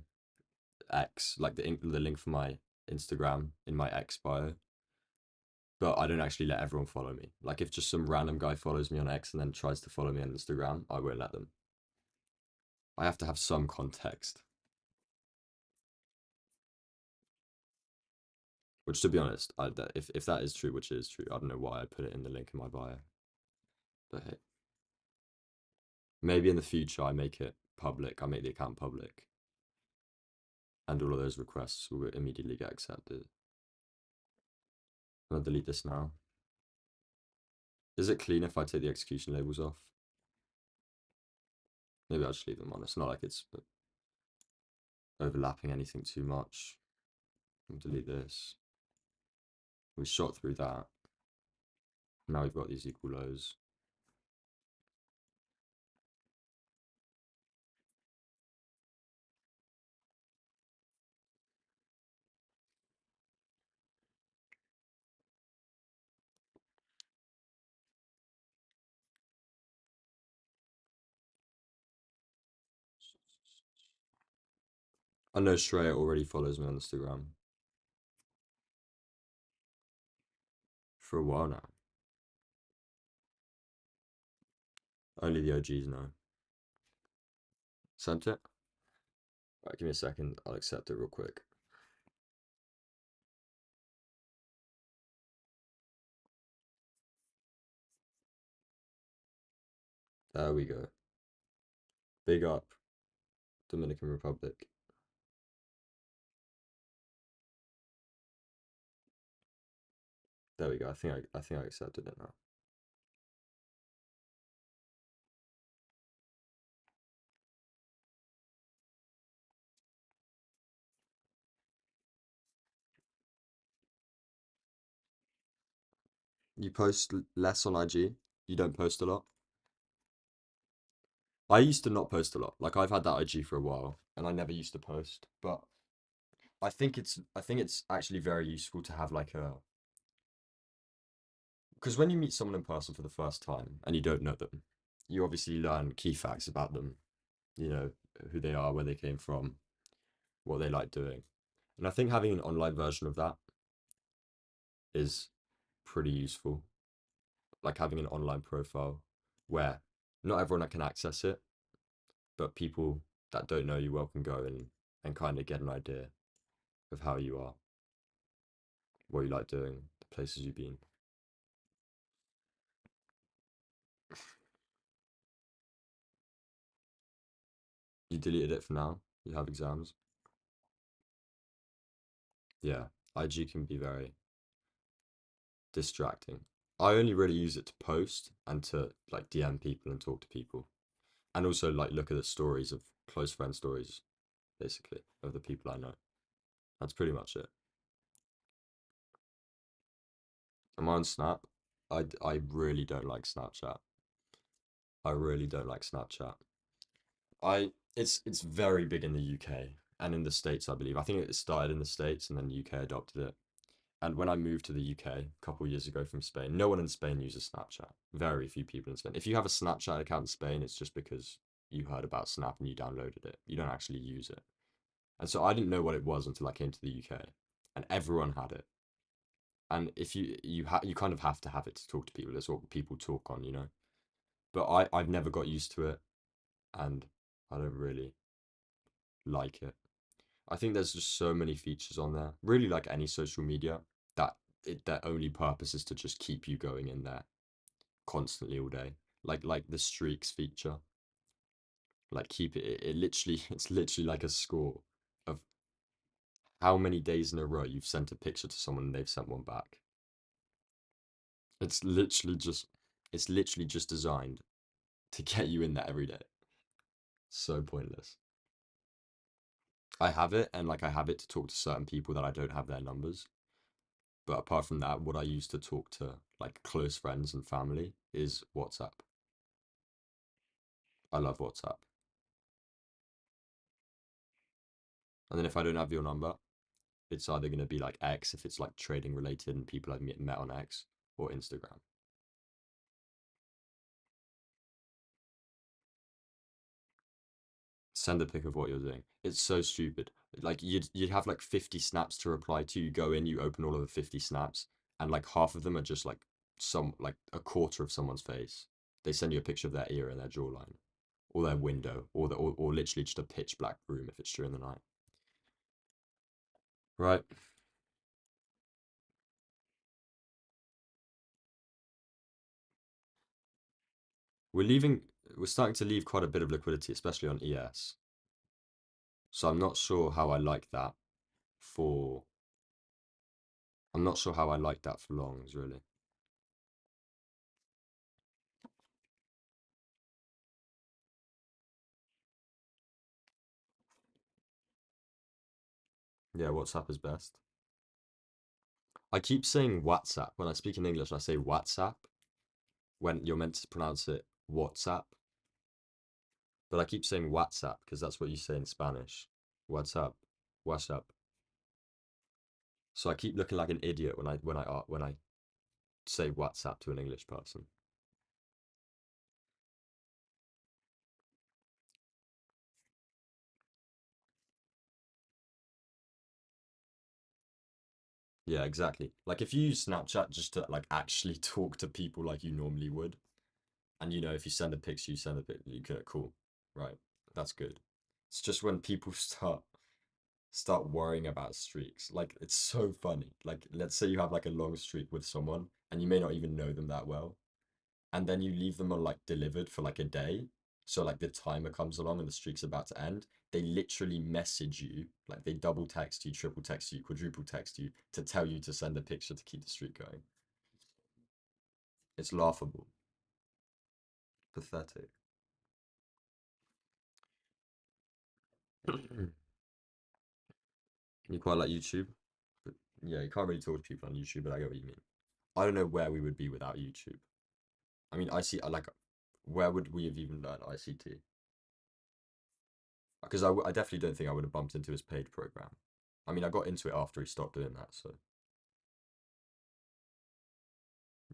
X, like the link for my Instagram in my X bio. But I don't actually let everyone follow me. Like if just some random guy follows me on X and then tries to follow me on Instagram, I won't let them. I have to have some context. Which, to be honest, if that is true, which is true, I don't know why I put it in the link in my bio. But hey, maybe in the future I make it public. I make the account public, and all of those requests will immediately get accepted. I'm gonna delete this now. Is it clean if I take the execution labels off? Maybe I'll just leave them on. It's not like it's overlapping anything too much. I'll delete this. We shot through that. Now we've got these equal lows. I know Shreya already follows me on Instagram for a while now. Only the OGs know. Sent it? Right, give me a second. I'll accept it real quick. There we go. Big up, Dominican Republic. There we go. I think I accepted it now. You post less on IG? You don't post a lot? I used to not post a lot. Like I've had that IG for a while and I never used to post, but I think it's actually very useful to have like a because when you meet someone in person for the first time and you don't know them, you obviously learn key facts about them, you know, who they are, where they came from, what they like doing. And I think having an online version of that is pretty useful. Like having an online profile where not everyone can access it, but people that don't know you well can go and kind of get an idea of how you are, what you like doing, the places you've been. You deleted it for now. You have exams. Yeah, IG can be very distracting. I only really use it to post and to like DM people and talk to people, and also like look at the stories of close friend stories, basically, of the people I know. That's pretty much it. Am I on Snap? I really don't like Snapchat. I really don't like Snapchat. It's very big in the UK and in the States, I believe. I think it started in the States and then the UK adopted it. And when I moved to the UK a couple of years ago from Spain, no one in Spain uses Snapchat. Very few people in Spain. If you have a Snapchat account in Spain, it's just because you heard about Snap and you downloaded it. You don't actually use it. And so I didn't know what it was until I came to the UK, and everyone had it. And if you kind of have to have it to talk to people. That's what people talk on, you know. But I've never got used to it, and I don't really like it. I think there's just so many features on there, really like any social media, that their only purpose is to just keep you going in there constantly all day. Like the streaks feature, like keep it literally it's literally like a score of how many days in a row you've sent a picture to someone and they've sent one back. It's literally just it's literally just designed to get you in there every day. So pointless. I have it and like I have it to talk to certain people that I don't have their numbers. But apart from that, what I use to talk to like close friends and family is WhatsApp. I love WhatsApp. And then if I don't have your number, it's either going to be like X if it's like trading related and people I've met on X, or Instagram. Send a pic of what you're doing. It's so stupid. Like you'd have like 50 snaps to reply to. You go in, you open all of the 50 snaps, and like half of them are just like some like a quarter of someone's face. They send you a picture of their ear and their jawline, or their window, or literally just a pitch black room if it's during the night. Right. We're leaving. We're starting to leave quite a bit of liquidity, especially on ES. So I'm not sure how I like that for. I'm not sure how I like that for longs, really. Yeah, WhatsApp is best. I keep saying WhatsApp. When I speak in English, I say WhatsApp when you're meant to pronounce it WhatsApp. But I keep saying WhatsApp because that's what you say in Spanish. WhatsApp. WhatsApp. So I keep looking like an idiot when I say WhatsApp to an English person. Yeah, exactly. Like if you use Snapchat just to like actually talk to people like you normally would, and you know, if you send a picture, you send a pic, you get cool, right? That's good. It's just when people start worrying about streaks. Like it's so funny. Like let's say you have like a long streak with someone and you may not even know them that well, and then you leave them on like delivered for like a day. So like the timer comes along and the streak's about to end. They literally message you, like they double text you, triple text you, quadruple text you to tell you to send a picture to keep the streak going. It's laughable, pathetic. You quite like YouTube, but yeah, you can't really talk to people on YouTube, but I get what you mean. I don't know where we would be without YouTube. I mean, I like, where would we have even learned ICT? Because I definitely don't think I would have bumped into his paid program. I mean, I got into it after he stopped doing that, so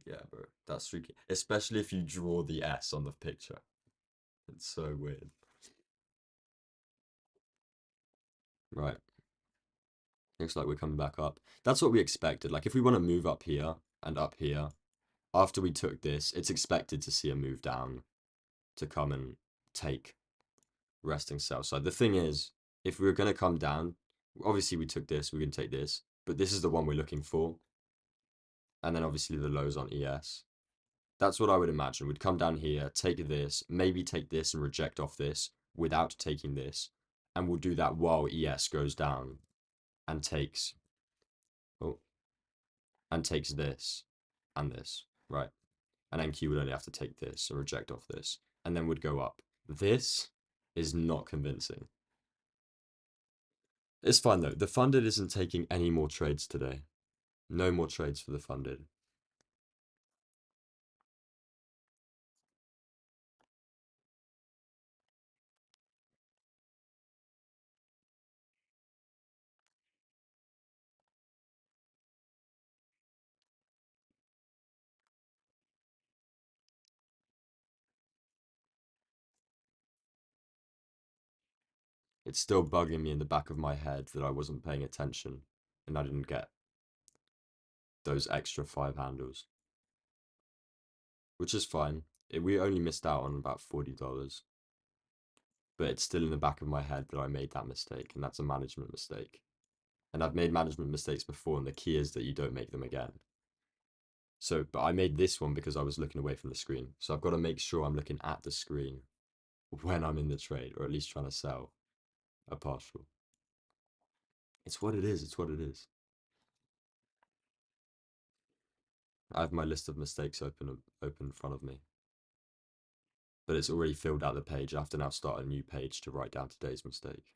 yeah, bro, that's freaky. Especially if you draw the S on the picture. It's so weird. Right, looks like we're coming back up. That's what we expected. Like, if we want to move up here, after we took this, it's expected to see a move down to come and take resting cell. So the thing is, if we were going to come down, obviously we took this, we're going to take this, but this is the one we're looking for. And then obviously the lows on ES. That's what I would imagine. We'd come down here, take this, maybe take this and reject off this without taking this. And we'll do that while ES goes down and takes, oh, and takes this and this, right? And then Q would only have to take this and reject off this. And then would go up. This is not convincing. It's fine though. The funded isn't taking any more trades today. No more trades for the funded. It's still bugging me in the back of my head that I wasn't paying attention and I didn't get those extra 5 handles, which is fine. We only missed out on about $40, but it's still in the back of my head that I made that mistake, and that's a management mistake. And I've made management mistakes before, and the key is that you don't make them again. So, but I made this one because I was looking away from the screen. So I've got to make sure I'm looking at the screen when I'm in the trade, or at least trying to sell a partial. It's what it is. It's what it is. I have my list of mistakes open in front of me, but it's already filled out the page. I have to now start a new page to write down today's mistake.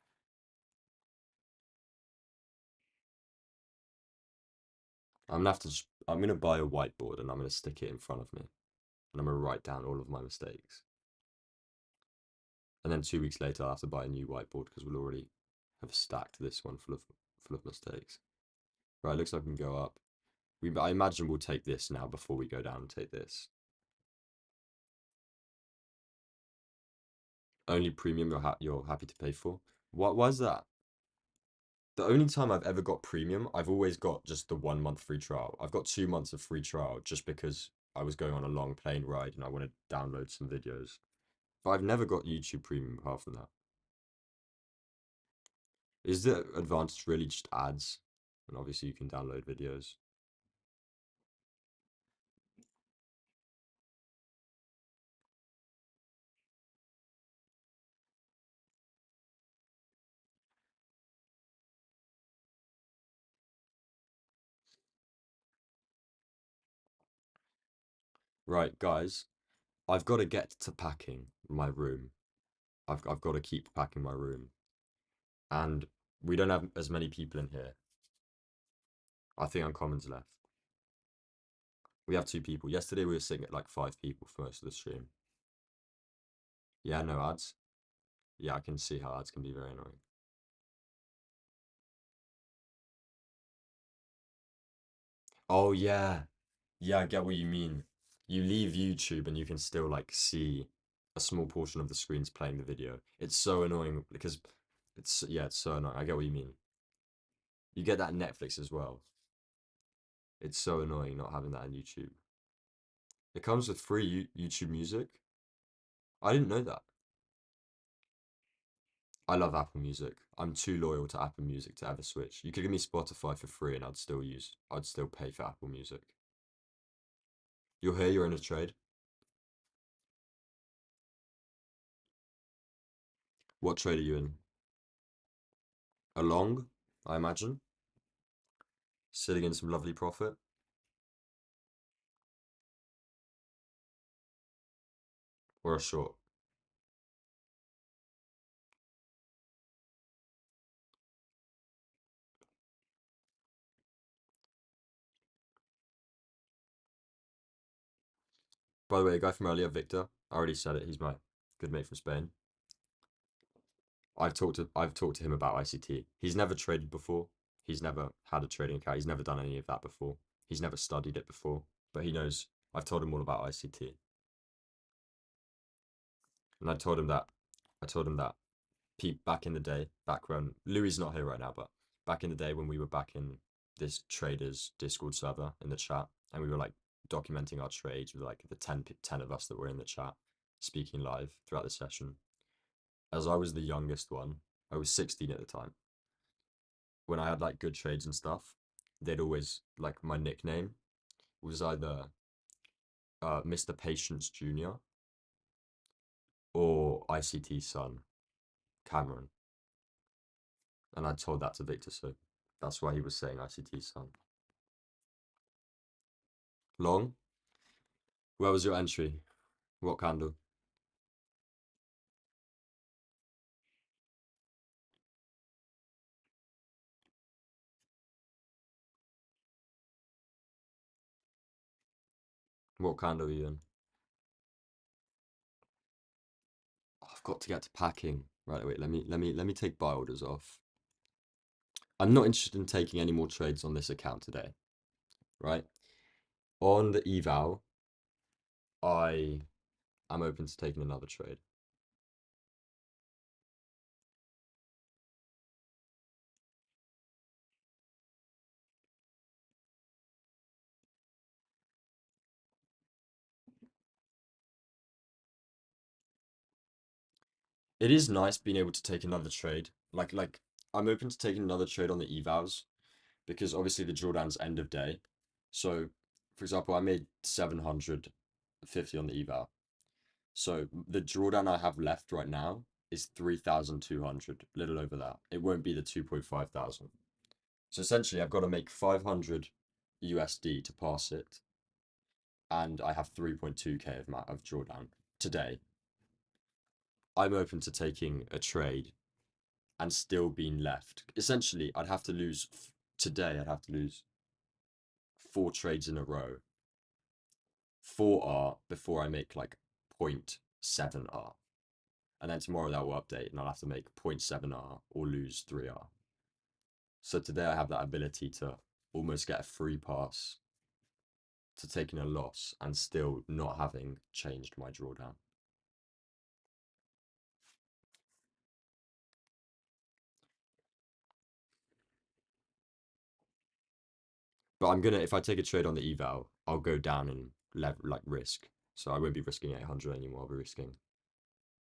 I'm gonna buy a whiteboard and I'm gonna stick it in front of me, and I'm gonna write down all of my mistakes. And then 2 weeks later, I'll have to buy a new whiteboard because we'll already have stacked this one full of mistakes. Right, looks like we can go up. I imagine we'll take this now before we go down and take this. Only premium you're happy to pay for. Why is that? The only time I've ever got premium, I've always got just the 1 month free trial. I've got 2 months of free trial just because I was going on a long plane ride and I wanted to download some videos. But I've never got YouTube Premium apart from that. Is the advantage really just ads? And obviously you can download videos. Right, guys, I've got to get to packing my room. I've got to keep packing my room. And we don't have as many people in here. I think Uncommon's left. We have 2 people. Yesterday we were sitting at like 5 people for most of the stream. Yeah, no ads. Yeah, I can see how ads can be very annoying. Oh yeah. Yeah, I get what you mean. You leave YouTube and you can still like see a small portion of the screens playing the video. It's so annoying because it's, yeah, it's so annoying. I get what you mean. You get that in Netflix as well. It's so annoying not having that on YouTube. It comes with free YouTube Music. I didn't know that. I love Apple Music. I'm too loyal to Apple Music to ever switch. You could give me Spotify for free and I'd still pay for Apple Music. You're here, you're in a trade. What trade are you in? A long, I imagine. Sitting in some lovely profit. Or a short. By the way, a guy from earlier, Victor, I already said it, he's my good mate from Spain. I've talked to him about ICT. He's never traded before. He's never had a trading account. He's never done any of that before. He's never studied it before. But he knows I've told him all about ICT. And I told him that back in the day, back when Louis is not here right now, but back in the day when we were back in this traders Discord server in the chat, and we were like documenting our trades with like the 10 of us that were in the chat, speaking live throughout the session. As I was the youngest one, I was 16 at the time. When I had like good trades and stuff, they'd always like my nickname was either Mr. Patience Jr. or ICT Son, Cameron. And I told that to Victor, so that's why he was saying ICT Son. Long? Where was your entry? What candle? What candle are you in? Oh, I've got to get to packing. Right, wait, let me take buy orders off. I'm not interested in taking any more trades on this account today, right? On the eval, I am open to taking another trade. It is nice being able to take another trade. Like I'm open to taking another trade on the evals because obviously the drawdown's end of day. So, for example, I made 750 on the eval. So the drawdown I have left right now is 3,200, little over that. It won't be the 2.5 thousand. So essentially, I've got to make 500 USD to pass it, and I have 3.2k of drawdown today. I'm open to taking a trade and still being left. Essentially, I'd have to lose today. I'd have to lose 4 trades in a row, 4R before I make like 0.7R. And then tomorrow that will update and I'll have to make 0.7R or lose 3R. So today I have that ability to almost get a free pass to taking a loss and still not having changed my drawdown. But I'm gonna, if I take a trade on the eval, I'll go down and like risk. So I won't be risking 800 anymore. I'll be risking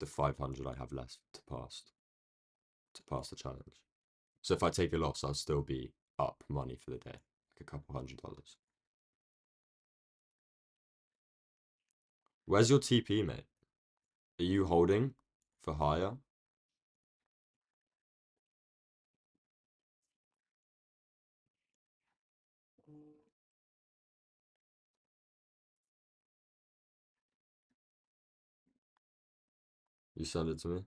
the 500 I have left to pass the challenge. So if I take a loss, I'll still be up money for the day, like a couple $100. Where's your TP, mate? Are you holding for higher? You send it to me.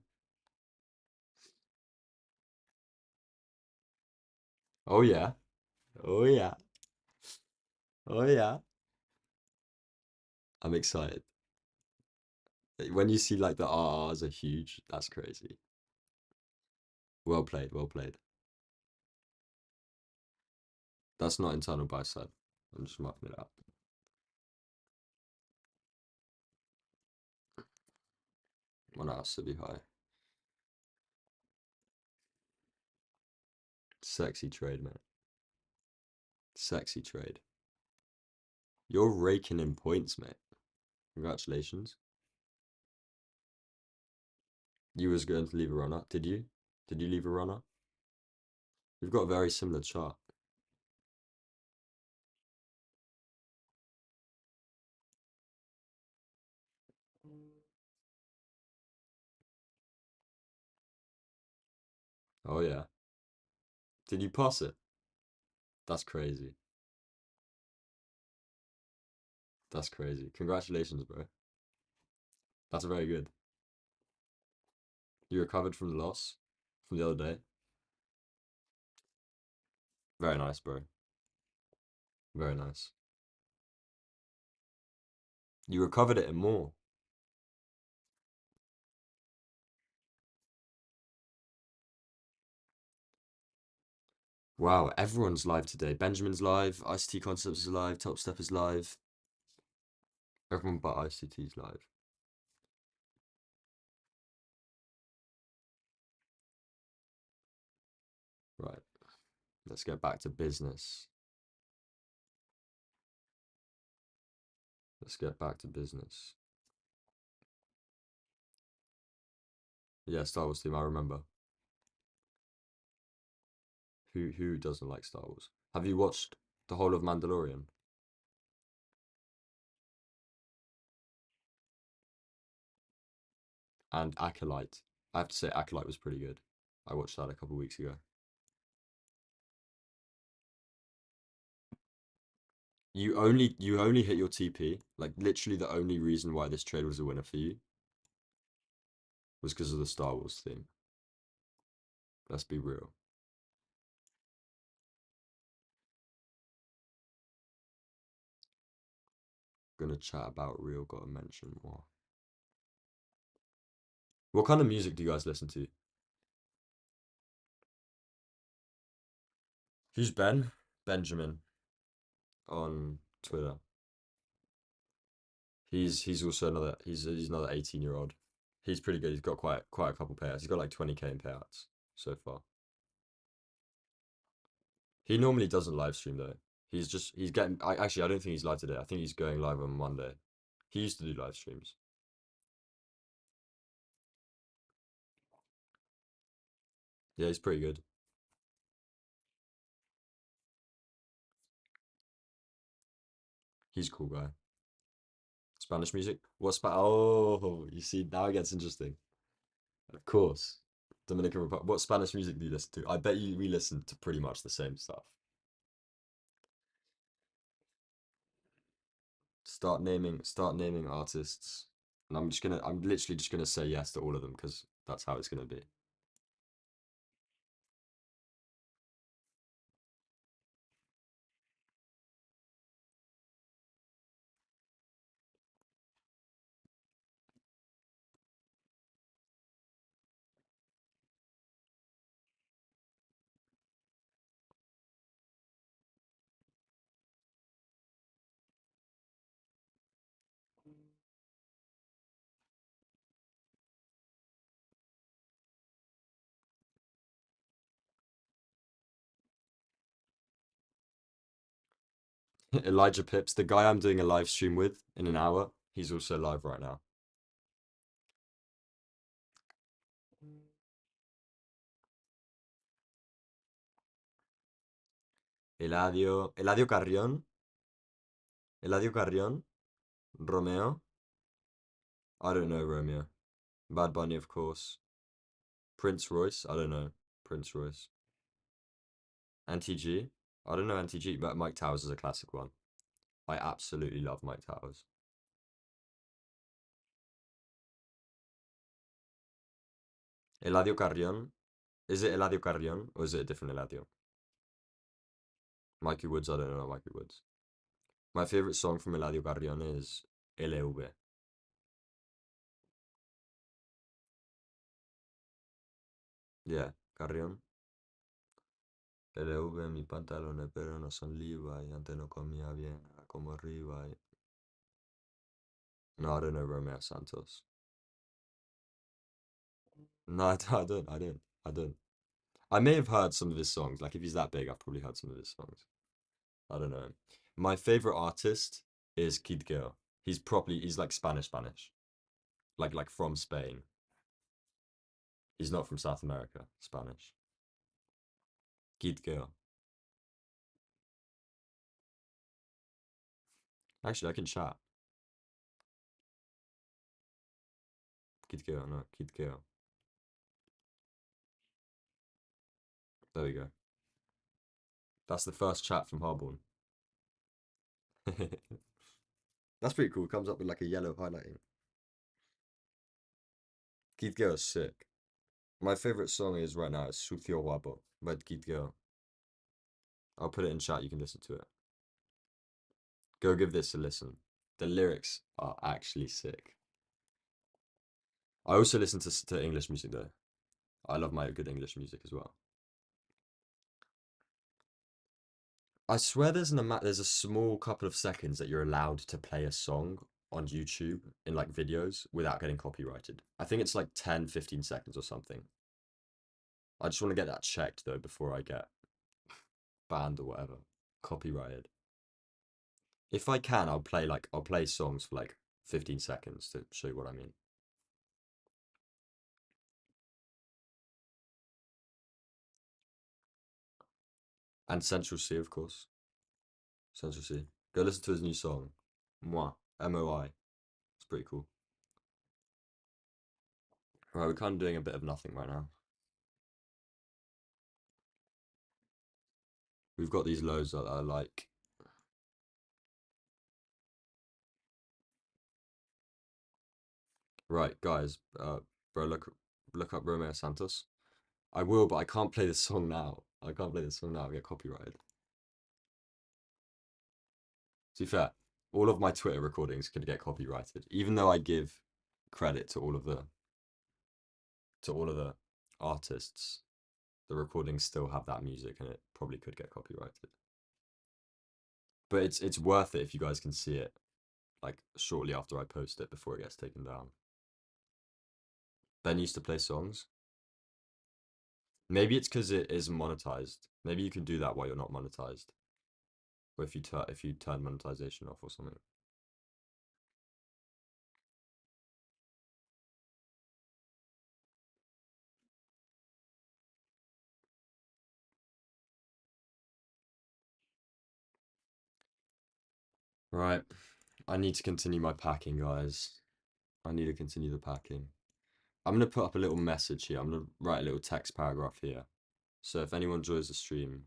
Oh yeah. Oh yeah. Oh yeah. I'm excited. When you see like the RRs are huge, that's crazy. Well played, well played. That's not internal buy side. I'm just marking it up. One house to be high. Sexy trade, man. Sexy trade. You're raking in points, mate. Congratulations. You was going to leave a runner, did you? Did you leave a runner? We've got a very similar chart. Oh yeah. Did you pass it? That's crazy. That's crazy. Congratulations, bro. That's very good. You recovered from the loss from the other day. Very nice, bro. Very nice. You recovered it and more. Wow, everyone's live today. Benjamin's live, ICT Concepts is live, Top Step is live. Everyone but ICT's live. Right. Let's get back to business. Let's get back to business. Yeah, Star Wars theme, I remember. Who doesn't like Star Wars? Have you watched the whole of Mandalorian and Acolyte? I have to say Acolyte was pretty good. I watched that a couple weeks ago. You only hit your TP. Like literally the only reason why this trade was a winner for you was because of the Star Wars theme. Let's be real. Gonna chat about real, gotta mention more. What kind of music do you guys listen to? Who's Ben? Benjamin on Twitter. He's also he's another 18-year-old. He's pretty good. He's got quite a couple payouts. He's got like 20K in payouts so far. He normally doesn't live stream though. He's getting. Actually I don't think he's live today. I think he's going live on Monday. He used to do live streams. Yeah, he's pretty good. He's a cool guy. Spanish music? Oh, you see, now it gets interesting. Of course. Dominican Republic. What Spanish music do you listen to? I bet you we listen to pretty much the same stuff. Start naming artists. And I'm literally just gonna say yes to all of them because that's how it's gonna be. Elijah Pips, the guy I'm doing a live stream with in an hour, he's also live right now. Eladio Carrión, Eladio Carrión, Romeo. I don't know Romeo. Bad Bunny, of course. Prince Royce, I don't know. Prince Royce. NTG, I don't know NTG, but Mike Towers is a classic one. I absolutely love Mike Towers. Eladio Carrión. Is it Eladio Carrión or is it a different Eladio? Mikey Woods, I don't know Mikey Woods. My favorite song from Eladio Carrión is LV. Yeah, Carrión. LV, mis pantalones, pero no son Levi. Antes no comía bien, ahora como arriba. No, I don't know Romeo Santos. No, I don't. I may have heard some of his songs. Like, if he's that big, I've probably heard some of his songs. I don't know. My favorite artist is Kid Gil. He's like Spanish, like from Spain. He's not from South America, Spanish. Kid Gil. Actually, I can chat. Kid Gil, no, Kid Gil. There we go. That's the first chat from Harborne. That's pretty cool. Comes up with like a yellow highlighting. Kid Gil is sick. My favorite song is right now is Sucio Guapo by Kid Gil. I'll put it in chat. You can listen to it. Go give this a listen. The lyrics are actually sick. I also listen to English music though. I love my good English music as well. I swear there's a small couple of seconds that you're allowed to play a song on YouTube in like videos without getting copyrighted. I think it's like 10, 15 seconds or something. I just want to get that checked though before I get banned or whatever. Copyrighted. If I can, I'll play songs for like 15 seconds to show you what I mean. And Central C, of course. Central C. Go listen to his new song. Moi. MOI. It's pretty cool. Right, we're kind of doing a bit of nothing right now. We've got these loads that I like. Right, guys, bro, look up Romeo Santos. I will, but I can't play this song now. I can't play this song now. I get copyrighted. To be fair, all of my Twitter recordings could get copyrighted, even though I give credit to all of the artists. The recordings still have that music, and it probably could get copyrighted. But it's worth it if you guys can see it, like shortly after I post it before it gets taken down. Ben used to play songs. Maybe it's because it is monetized. Maybe you can do that while you're not monetized, or if you turn monetization off or something. Right. I need to continue my packing, guys. I need to continue the packing. I'm gonna put up a little message here. I'm gonna write a little text paragraph here. So if anyone joins the stream,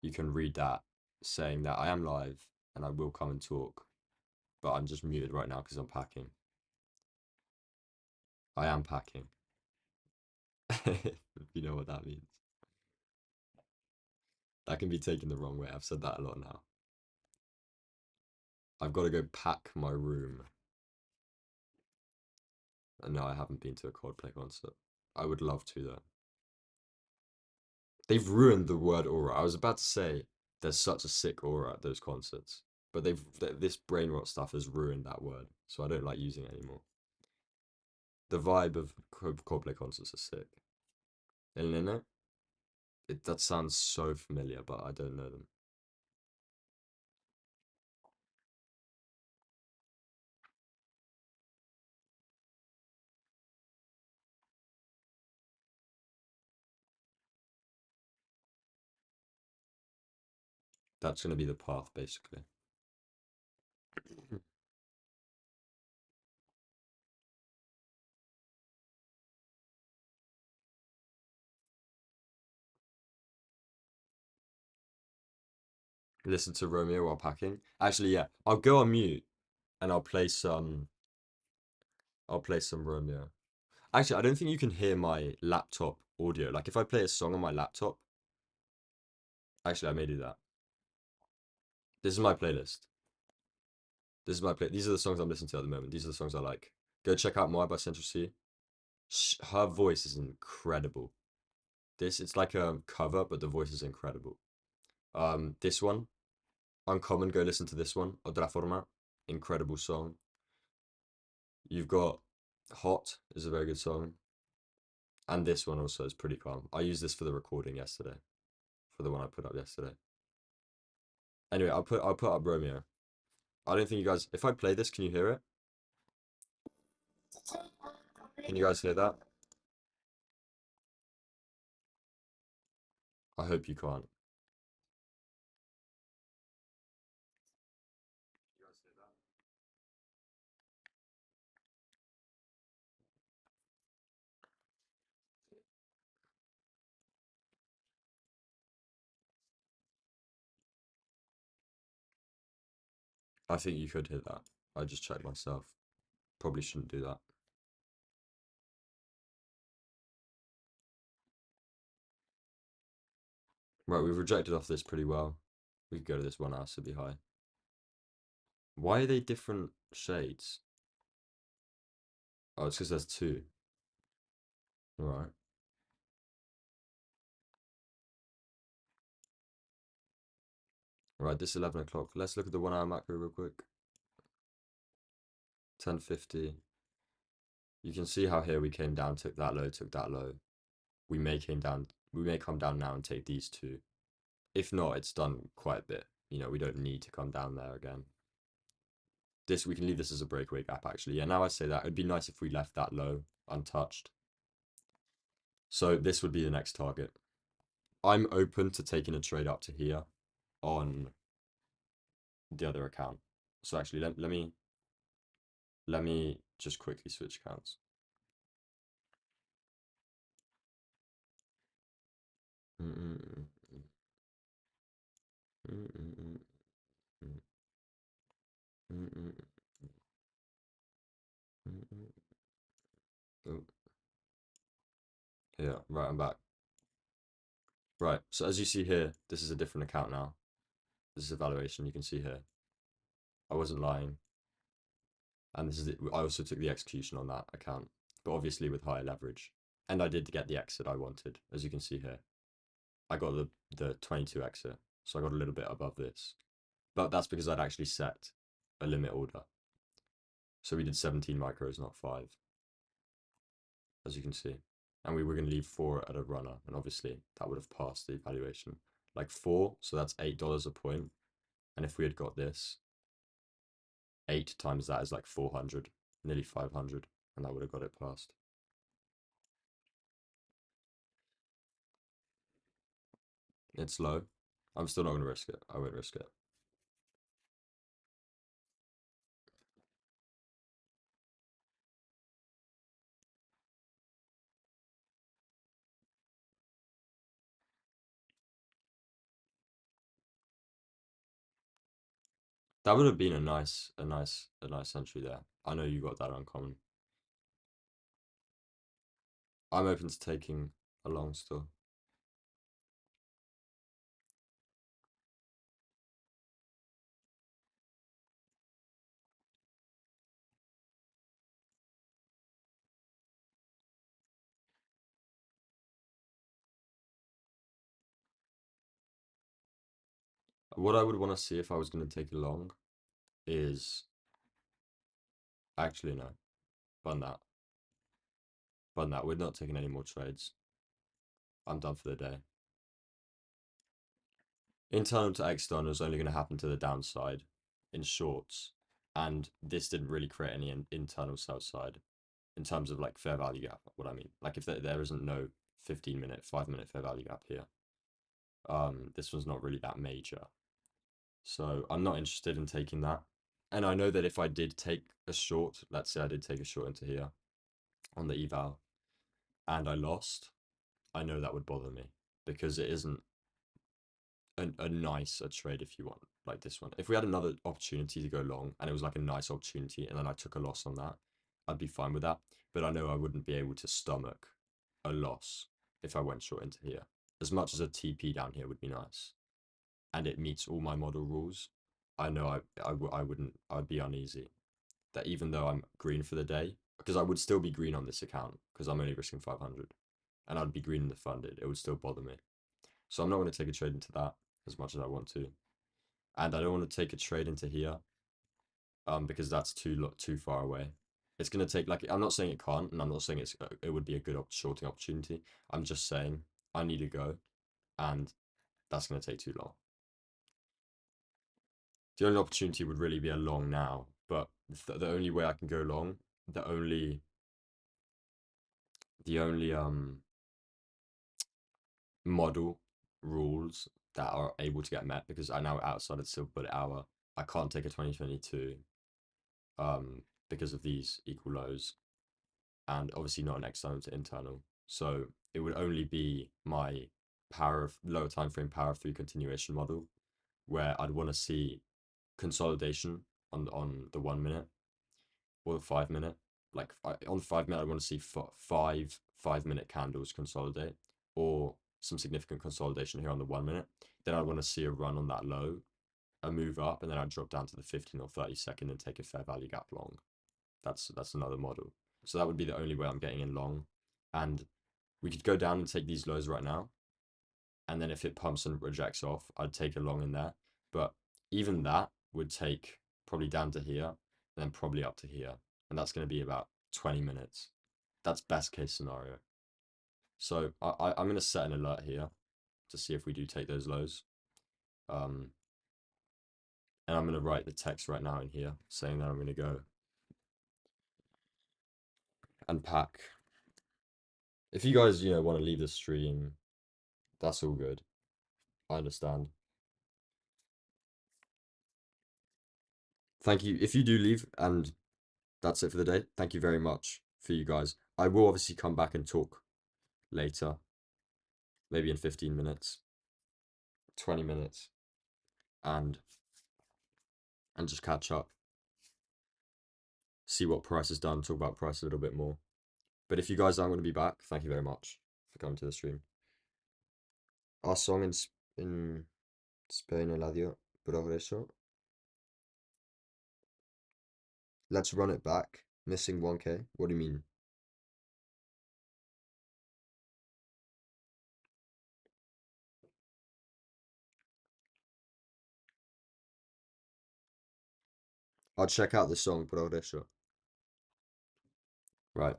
you can read that saying that I am live and I will come and talk, but I'm just muted right now because I'm packing. I am packing. If you know what that means. That can be taken the wrong way. I've said that a lot now. I've got to go pack my room. And no, I haven't been to a Coldplay concert. I would love to though. They've ruined the word aura. I was about to say there's such a sick aura at those concerts, but this brain rot stuff has ruined that word, so I don't like using it anymore. The vibe of Coldplay concerts are sick. Elena, that sounds so familiar, but I don't know them. That's gonna be the path, basically. Listen to Romeo while packing. Actually, yeah, I'll go on mute and I'll play some Romeo. Actually, I don't think you can hear my laptop audio. Like if I play a song on my laptop, actually I may do that. This is my playlist. This is my play. These are the songs I'm listening to at the moment. These are the songs I like. Go check out Moi by Central C. Her voice is incredible. It's like a cover, but the voice is incredible. This one, Uncommon. Go listen to this one. Otra Forma, incredible song. You've got Hot is a very good song, and this one also is pretty calm. I used this for the recording yesterday, for the one I put up yesterday. Anyway, I'll put up Romeo. I don't think you guys. If I play this, can you hear it? Can you guys hear that? I hope you can't. I think you could hear that. I just checked myself. Probably shouldn't do that. Right, we've rejected off this pretty well. We could go to this 1 hour, so be high. Why are they different shades? Oh, it's because there's two. Right. Right, this 11 o'clock. Let's look at the 1 hour macro real quick. 10:50. You can see how here we came down, took that low, took that low. We may come down now and take these two. If not, it's done quite a bit. You know, we don't need to come down there again. This, we can leave this as a breakaway gap actually. Yeah, now I say that, it'd be nice if we left that low untouched. So this would be the next target. I'm open to taking a trade up to here on the other account. So actually, let me just quickly switch accounts. Oh, yeah, right, I'm back. Right, so as you see here, this is a different account now. This is evaluation, you can see here. I wasn't lying. And this is it. I also took the execution on that account, but obviously with higher leverage. And I did get the exit I wanted, as you can see here. I got the 22 exit, so I got a little bit above this. But that's because I'd actually set a limit order. So we did 17 micros, not 5, as you can see. And we were going to leave 4 at a runner, and obviously that would have passed the evaluation. Like 4, so that's $8 a point. And if we had got this, 8 times that is like 400, nearly 500, and that would have got it past. It's low. I'm still not going to risk it. I won't risk it. That would have been a nice entry there. I know you got that uncommon. I'm open to taking a long still. What I would want to see if I was going to take a long is actually no, bun that, bun that. We're not taking any more trades. I'm done for the day. Internal to external is only going to happen to the downside in shorts, and this didn't really create any internal sell side in terms of like fair value gap. What I mean, like if there isn't no 15-minute, 5-minute fair value gap here, this one's not really that major. So I'm not interested in taking that. And I know that if I did take a short, let's say I did take a short into here on the eval and I lost, I know that would bother me because it isn't a nicer trade if you want, like this one. If we had another opportunity to go long and it was like a nice opportunity and then I took a loss on that, I'd be fine with that. But I know I wouldn't be able to stomach a loss if I went short into here. As much as a TP down here would be nice and it meets all my model rules, I know I wouldn't, I'd be uneasy that even though I'm green for the day, because I would still be green on this account because I'm only risking 500 and I'd be green in the funded, it would still bother me. So I'm not going to take a trade into that as much as I want to. And I don't want to take a trade into here because that's too far away. It's going to take, like, I'm not saying it can't, and I'm not saying it would be a good shorting opportunity. I'm just saying I need to go, and that's going to take too long. The only opportunity would really be a long now, but the only way I can go long, the only model rules that are able to get met because I now outside of the silver bullet hour. I can't take a 2022 because of these equal lows, and obviously not an external to internal. So it would only be my power of lower time frame power of three continuation model where I'd want to see consolidation on the 1 minute or the 5 minute. Like on the 5 minute, I want to see five 5 minute candles consolidate or some significant consolidation here on the 1 minute. Then I want to see a run on that low, a move up, and then I drop down to the 15 or 30 second and take a fair value gap long. That's another model. So that would be the only way I'm getting in long. And we could go down and take these lows right now. And then if it pumps and rejects off, I'd take a long in there. But even that would take probably down to here, and then probably up to here. And that's going to be about 20 minutes. That's best case scenario. So I'm going to set an alert here to see if we do take those lows. And I'm going to write the text right now in here saying that I'm going to go unpack. If you guys, want to leave the stream, that's all good. I understand. Thank you. If you do leave, and that's it for the day, thank you very much for you guys. I will obviously come back and talk later, maybe in 15 minutes, 20 minutes, and just catch up, see what price has done, talk about price a little bit more. But if you guys aren't going to be back, thank you very much for coming to the stream. Our song in Spain, Eladio, Progreso. Let's run it back. Missing 1K. What do you mean? I'll check out the song Progreso. Right.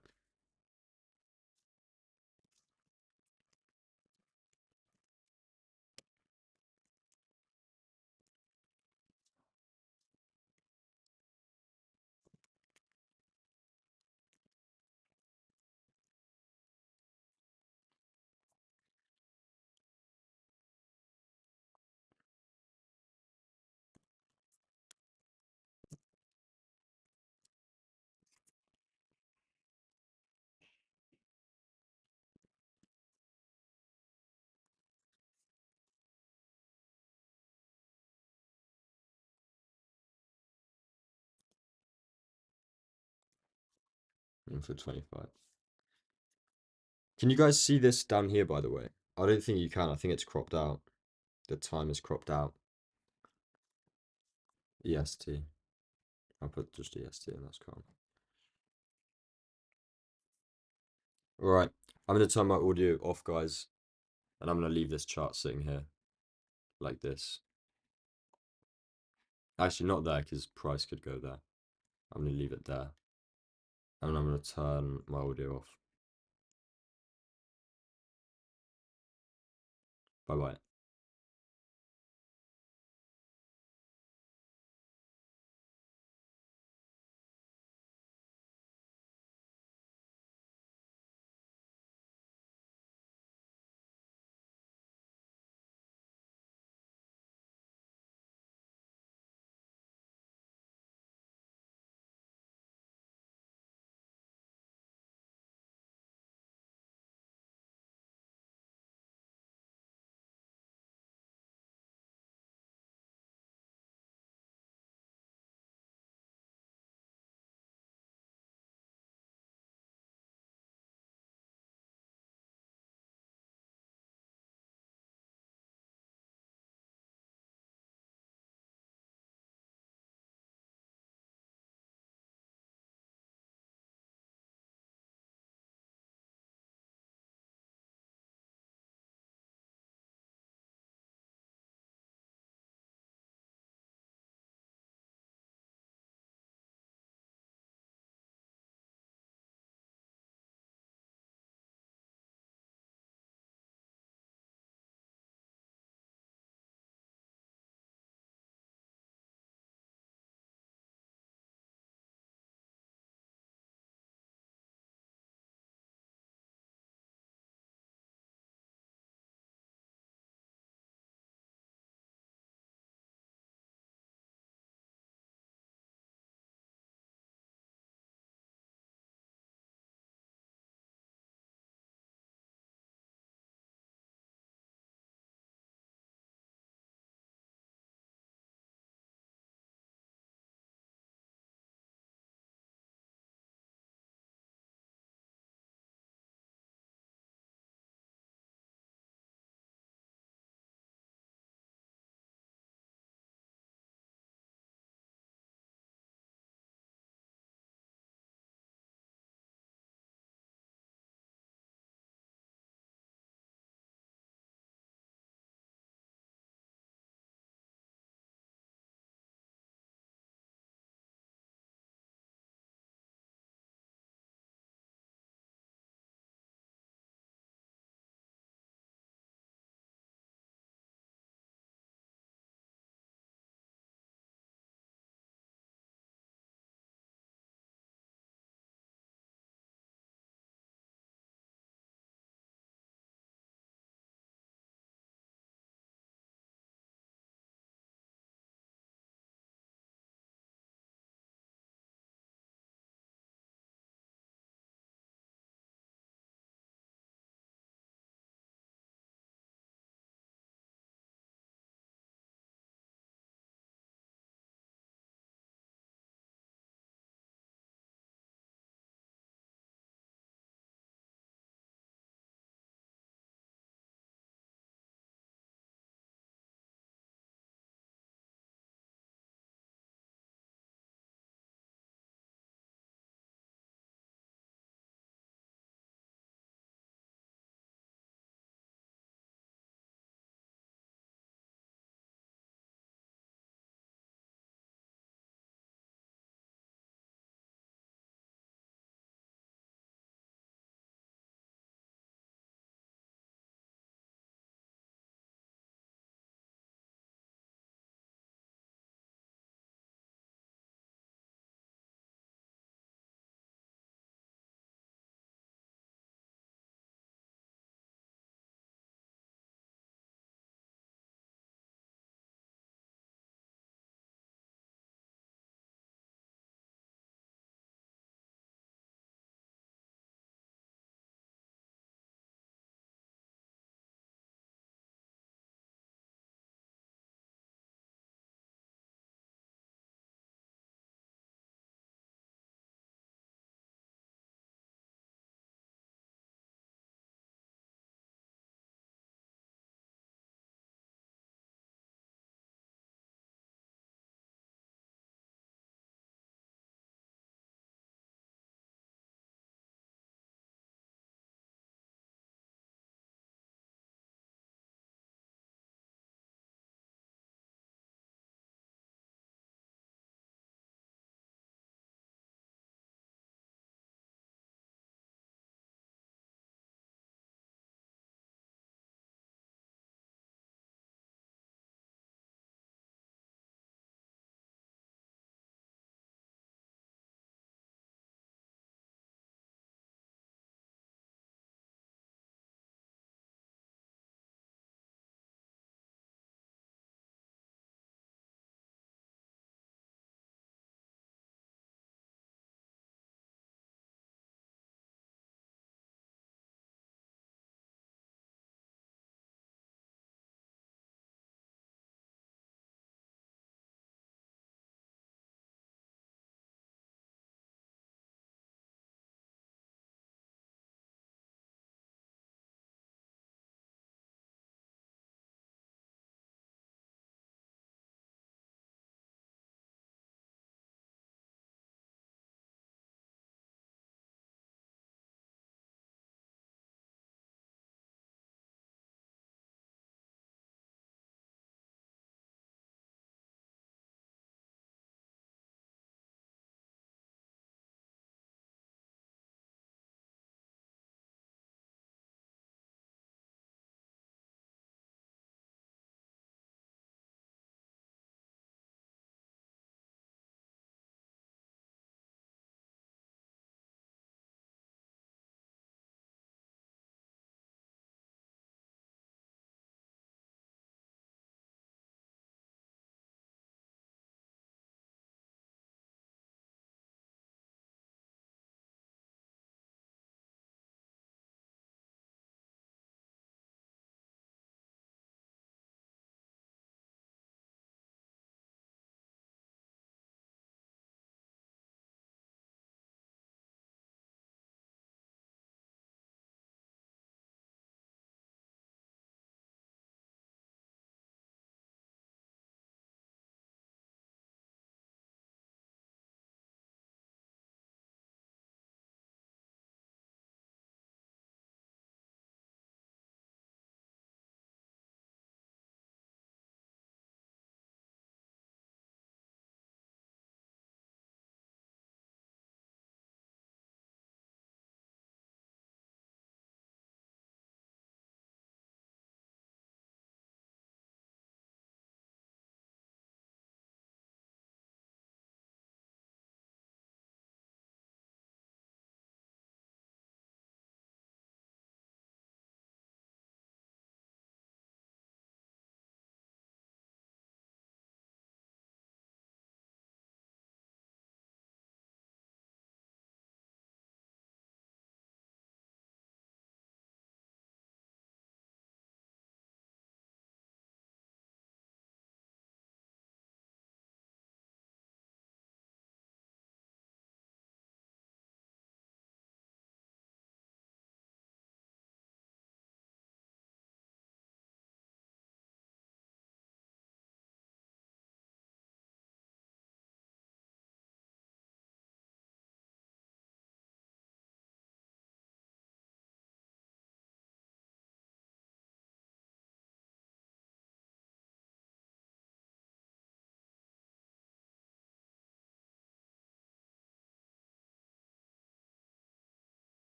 In for 25. Can you guys see this down here, by the way? I don't think you can. I think it's cropped out. The time is cropped out. EST. I'll put just EST and that's calm. Alright. I'm going to turn my audio off, guys. And I'm going to leave this chart sitting here. Like this. Actually, not there, because price could go there. I'm going to leave it there. And I'm going to turn my audio off. Bye-bye.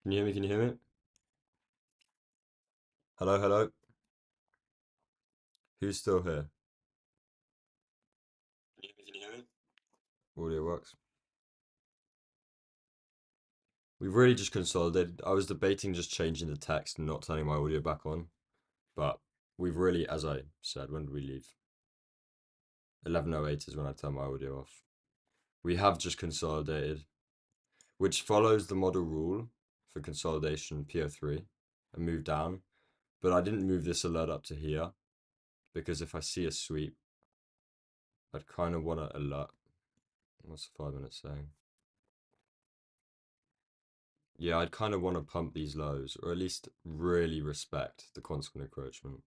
Can you hear me? Can you hear me? Hello, hello. Who's still here? Can you hear me? Can you hear me? Audio works. We've really just consolidated. I was debating just changing the text and not turning my audio back on, but we've really, as I said, when did we leave? 11:08 is when I turned my audio off. We have just consolidated, which follows the model rule for consolidation PO3 and move down, but I didn't move this alert up to here because if I see a sweep, I'd kind of want to alert. What's the 5 minutes saying? Yeah, I'd kind of want to pump these lows, or at least really respect the consequent encroachment.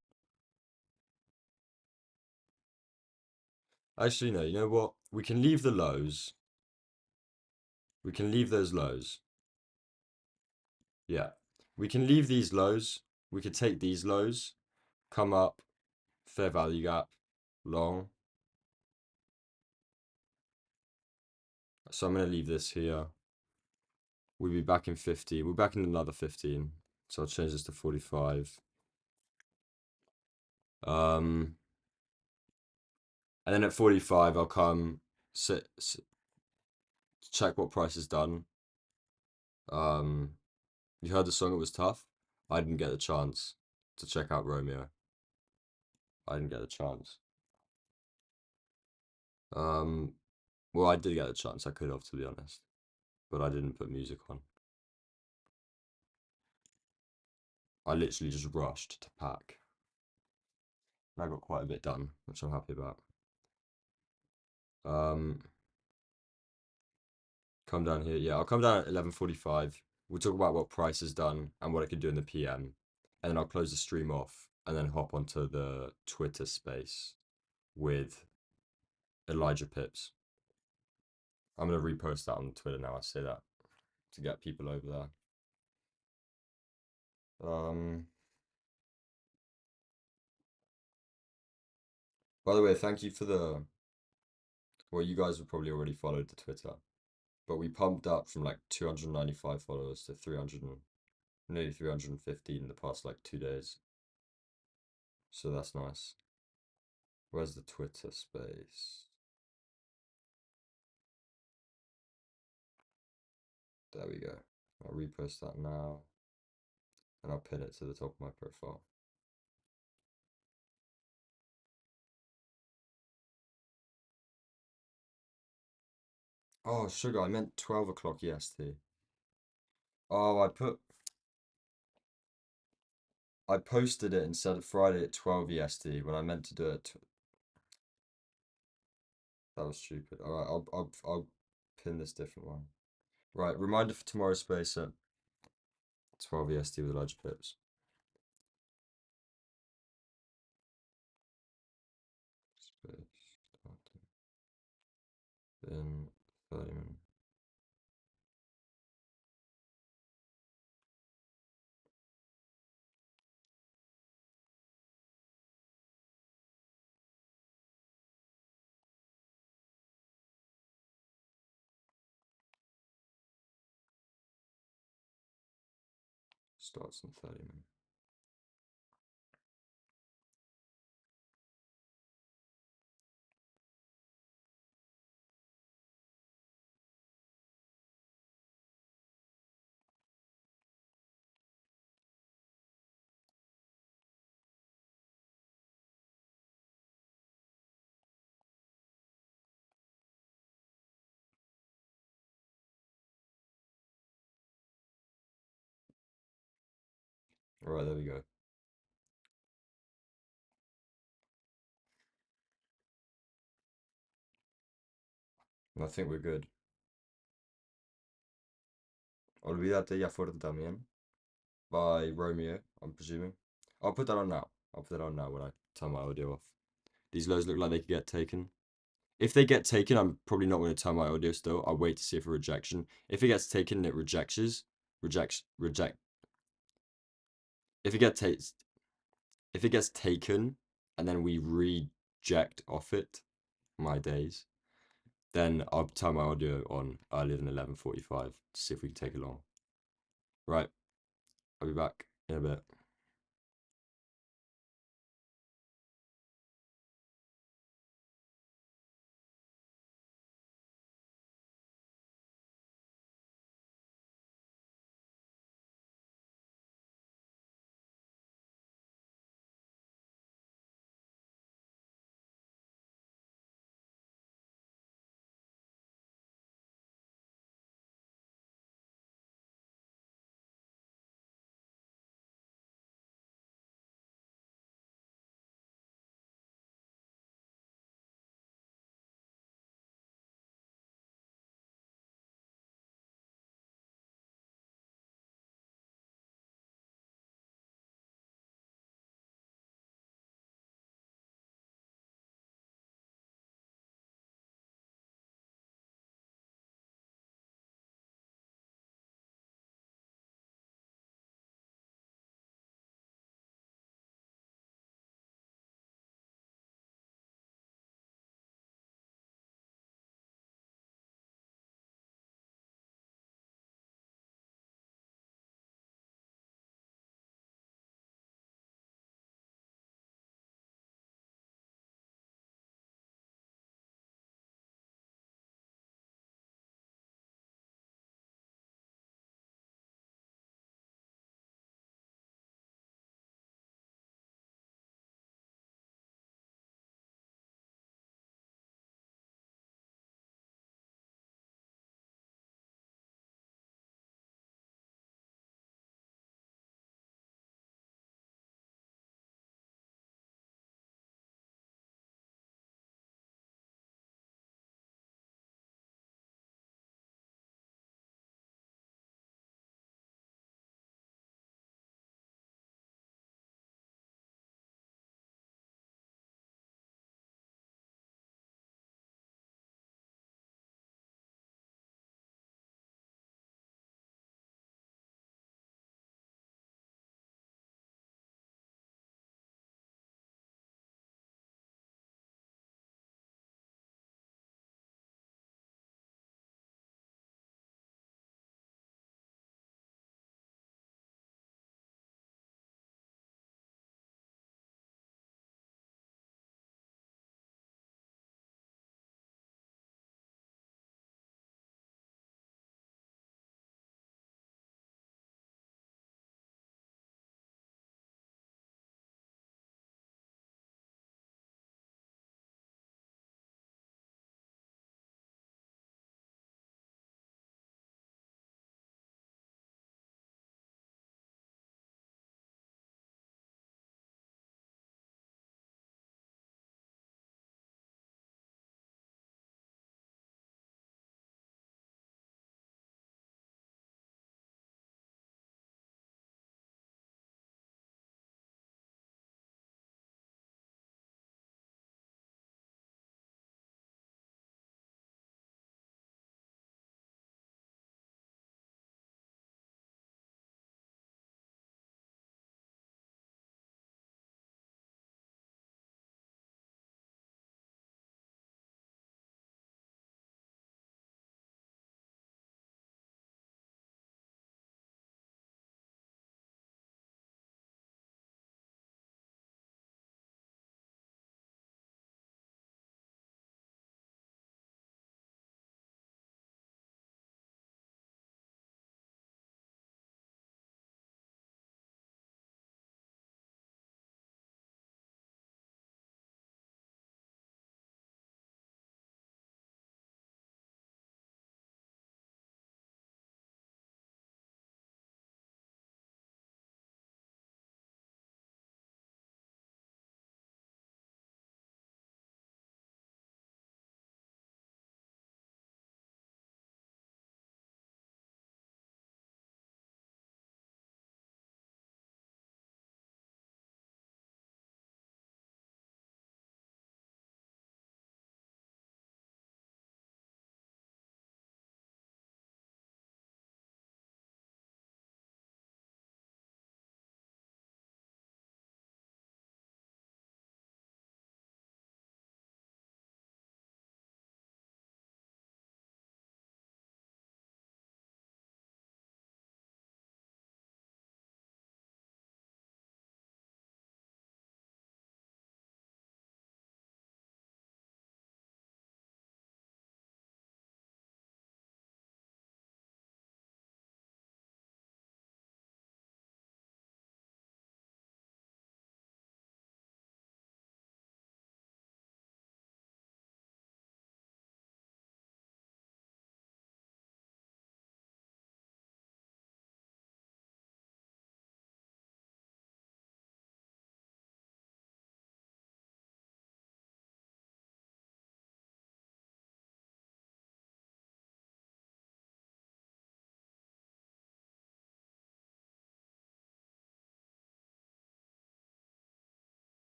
Actually, no, you know what? We can leave the lows. We can leave those lows. Yeah. We can leave these lows. We could take these lows, come up, fair value gap, long. So I'm going to leave this here. We'll be back in 50. We're back in another 15. So I'll change this to 45. And then at 45, I'll come check what price is done. You heard the song, It Was Tough? I didn't get a chance to check out Romeo. I didn't get a chance. Well, I did get a chance. I could have, to be honest, but I didn't put music on. I literally just rushed to pack. And I got quite a bit done, which I'm happy about. Come down here. Yeah, I'll come down at 11:45. We'll talk about what price is done and what I can do in the PM, and then I'll close the stream off and then hop onto the Twitter space with Elijah Pips. I'm gonna repost that on Twitter now. I say that to get people over there. By the way, thank you for the. Well, you guys have probably already followed the Twitter, but we pumped up from like 295 followers to 300, nearly 315 in the past like 2 days. So that's nice. Where's the Twitter space? There we go. I'll repost that now, and I'll pin it to the top of my profile. Oh, sugar, I meant 12 o'clock EST. Oh, I posted it instead of Friday at 12 EST when I meant to do it. That was stupid. All right, I'll pin this different one. Right, reminder for tomorrow's space at 12 EST with large pips. Space starting in 30 minutes. Starts in 30 minutes. All right, there we go. I think we're good. Olvídate ya fuerte también by Romeo, I'm presuming. I'll put that on now. I'll put that on now when I turn my audio off. These lows look like they could get taken. If they get taken, I'm probably not going to turn my audio still. I'll wait to see if a rejection. If it gets taken and it reject. If it gets if it gets taken and then we reject off it, my days, then I'll turn my audio on earlier than 11:45 to see if we can take it long. Right, I'll be back in a bit.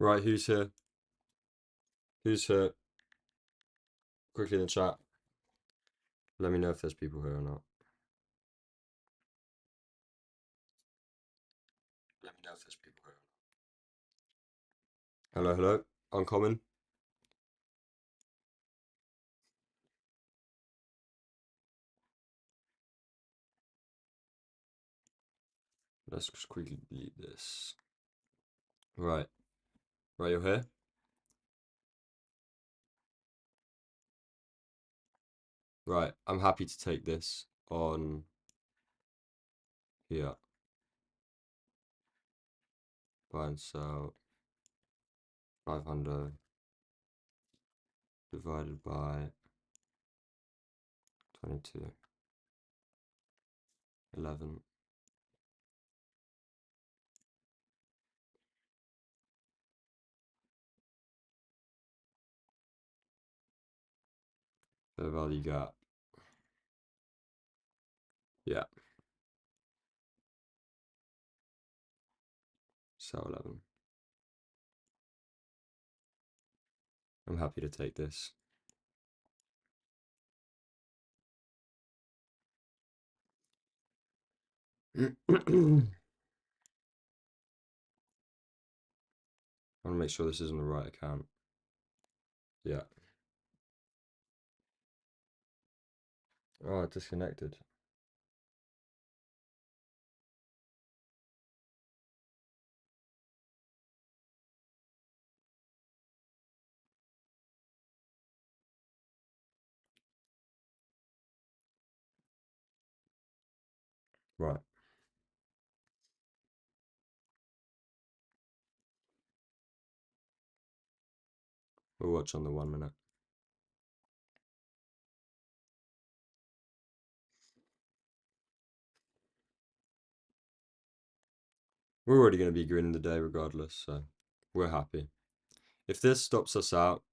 Right, who's here? Who's here? Quickly in the chat. Let me know if there's people here or not. Let me know if there's people here. Hello, hello. Uncommon. Let's just quickly delete this. Right. Right, you're here? Right, I'm happy to take this on here. Buy and sell 500 divided by 22, 11. Fair value gap. Yeah, sell 11. I'm happy to take this. I want to make sure this isn't the right account. Yeah. Oh, it disconnected. Right. We'll watch on the 1 minute. We're already going to be green in the day regardless, so we're happy. If this stops us out,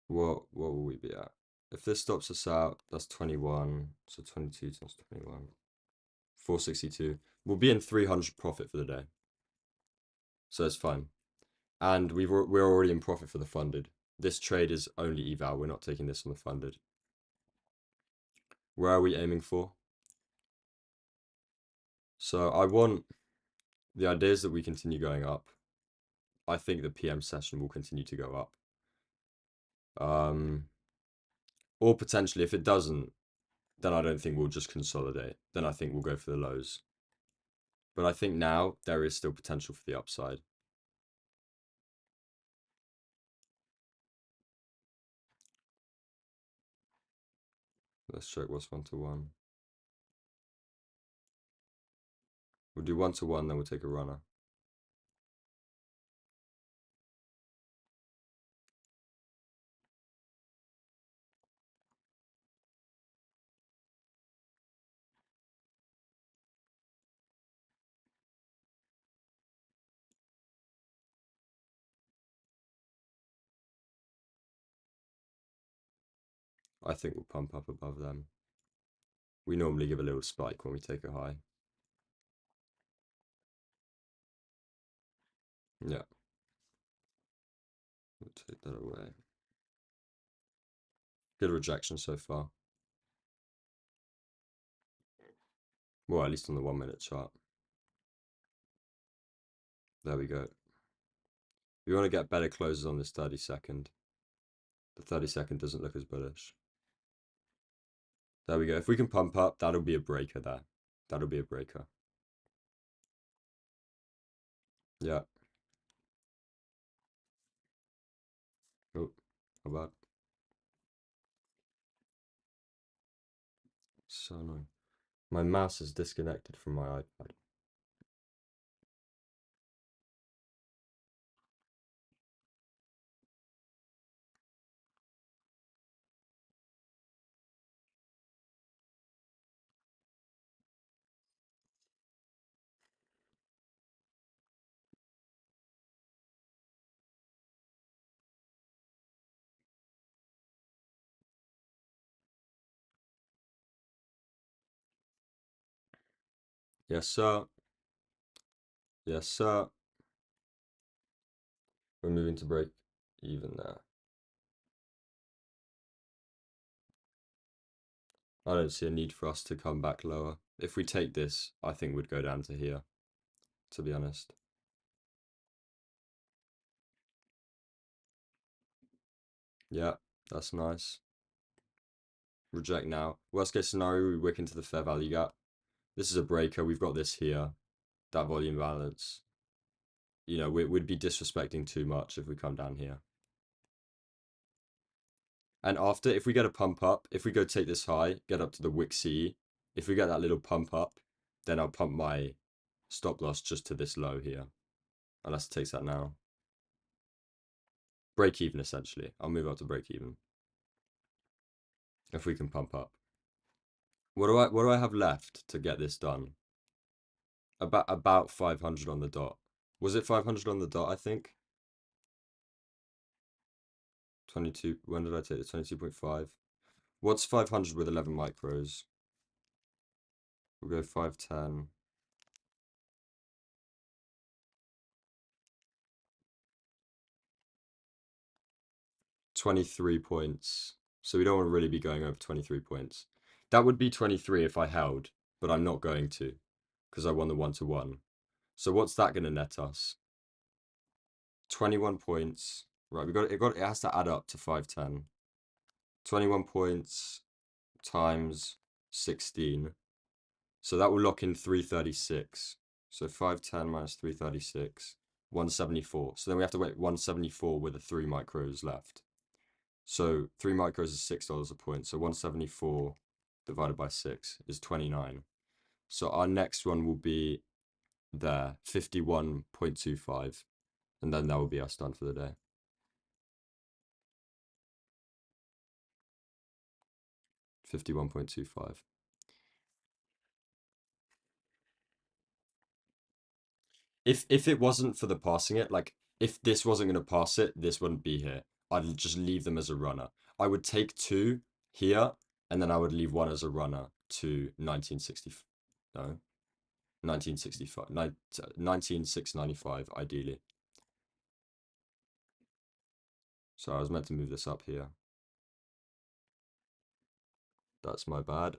what will we be at? If this stops us out, that's 21. So 22 times 21. 462. We'll be in 300 profit for the day. So it's fine. And we're already in profit for the funded. This trade is only eval. We're not taking this on the funded. Where are we aiming for? So the idea is that we continue going up. I think the PM session will continue to go up. Or potentially, if it doesn't, then I don't think we'll just consolidate. Then I think we'll go for the lows. But I think now there is still potential for the upside. Let's check what's 1-to-1. We'll do 1-to-1, then we'll take a runner. I think we'll pump up above them. We normally give a little spike when we take a high. Yeah. We'll take that away. Good rejection so far. Well, at least on the 1 minute chart. There we go. We want to get better closes on this 30-second. The 30-second doesn't look as bullish. There we go. If we can pump up, that'll be a breaker there. That'll be a breaker. Yeah. Oh, how about? So annoying. My mouse is disconnected from my iPad. Yes, sir. Yes, sir. We're moving to break even there. I don't see a need for us to come back lower. If we take this, I think we'd go down to here, to be honest. Yeah, that's nice. Reject now. Worst case scenario, we wick into the fair value gap. This is a breaker. We've got this here. That volume balance. You know, we'd be disrespecting too much if we come down here. And after, if we get a pump up, if we go take this high, get up to the wick C, if we get that little pump up, then I'll pump my stop loss just to this low here. Unless it takes that now. Break even, essentially. I'll move up to break even. If we can pump up. What do I have left to get this done? About 500 on the dot. Was it 500 on the dot, I think? 22, when did I take it? 22.5. What's 500 with 11 micros? We'll go 510. 23 points. So we don't want to really be going over 23 points. That would be 23 if I held, but I'm not going to because I won the 1-to-1. So what's that going to net us? 21 points. Right, it has to add up to 510. 21 points times 16. So that will lock in 336. So 510 minus 336, 174. So then we have to wait 174 with the 3 micros left. So 3 micros is $6 a point. So 174 divided by 6 is 29. So our next one will be there, 51.25. And then that will be us done for the day. 51.25. If it wasn't for the passing it, like if this wasn't going to pass it, this wouldn't be here. I'd just leave them as a runner. I would take 2 here, and then I would leave 1 as a runner to 1960. No, 1965, 19695 ideally. So I was meant to move this up here. That's my bad.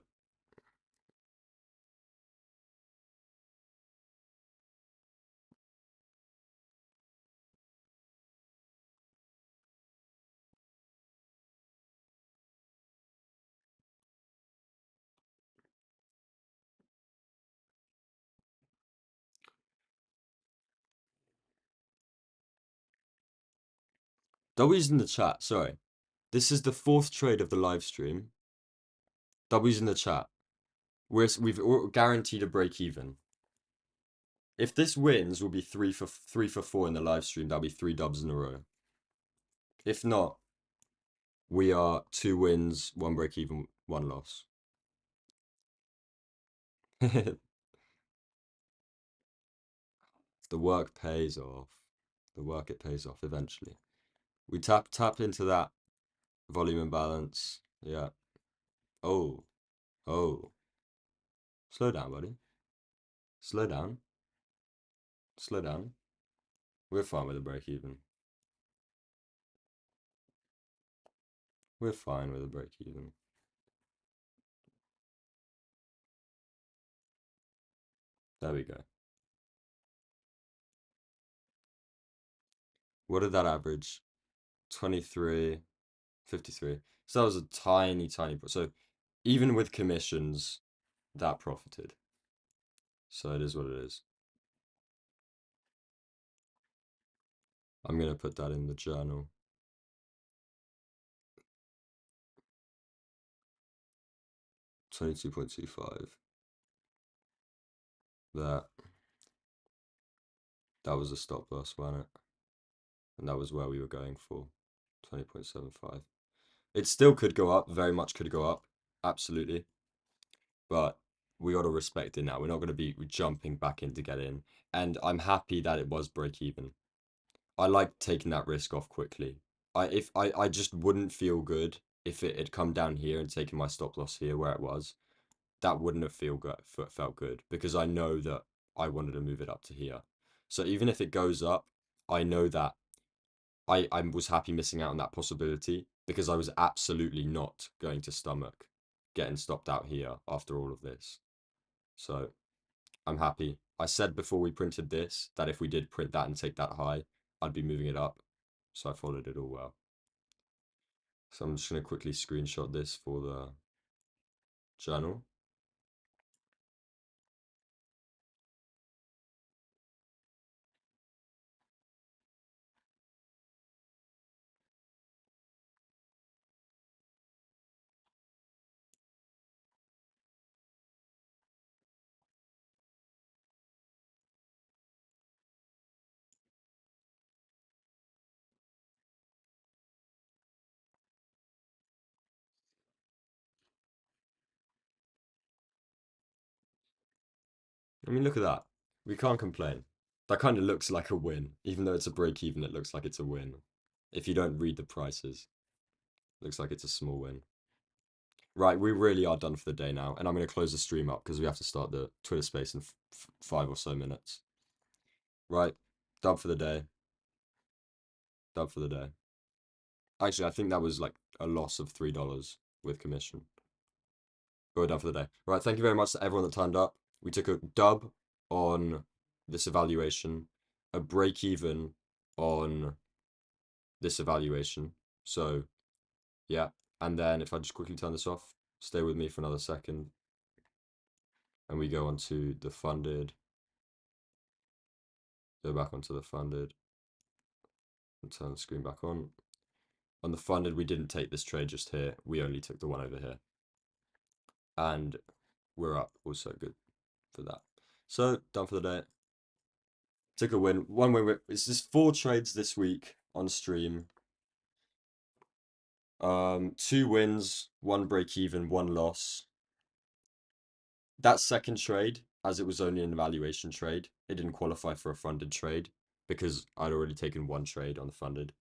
W's in the chat, sorry. This is the 4th trade of the live stream. W's in the chat. We've guaranteed a break even. If this wins, we'll be 3 for 4 in the live stream. That'll be 3 dubs in a row. If not, we are 2 wins, 1 break even, 1 loss. The work pays off. The work, it pays off eventually. We tap into that volume imbalance. Yeah. Oh. Oh. Slow down, buddy. Slow down. Slow down. We're fine with a break even. We're fine with a break even. There we go. What did that average? 23, 53. So that was a tiny. So even with commissions, that profited. So it is what it is. I'm going to put that in the journal. 22.25. That was a stop loss, wasn't it? And that was where we were going for. 20.75. It still could go up, very much could go up. Absolutely. But we got to respect it now. We're not going to be jumping back in to get in. And I'm happy that it was break even. I like taking that risk off quickly. I just wouldn't feel good if it had come down here and taken my stop loss here where it was. That wouldn't have felt good because I know that I wanted to move it up to here. So even if it goes up, I know that I was happy missing out on that possibility because I was absolutely not going to stomach getting stopped out here after all of this. So I'm happy. I said before we printed this that if we did print that and take that high, I'd be moving it up. So I followed it all well. So I'm just going to quickly screenshot this for the journal. I mean, look at that. We can't complain. That kind of looks like a win. Even though it's a break even, it looks like it's a win. If you don't read the prices, looks like it's a small win. Right, we really are done for the day now, and I'm going to close the stream up because we have to start the Twitter space in 5 or so minutes. Right, done for the day. Done for the day. Actually, I think that was like a loss of $3 with commission. But we're done for the day. Right, thank you very much to everyone that turned up. We took a dub on this evaluation, a break even on this evaluation. So, yeah. And then if I just quickly turn this off, stay with me for another second. And we go on to the funded. Go back onto the funded. And turn the screen back on. On the funded, we didn't take this trade just here. We only took the one over here. And we're up. Also good for that. So, done for the day. Took a win. One win. It's just 4 trades this week on stream. 2 wins, 1 break even, 1 loss. That second trade, as it was only an evaluation trade, it didn't qualify for a funded trade because I'd already taken 1 trade on the funded.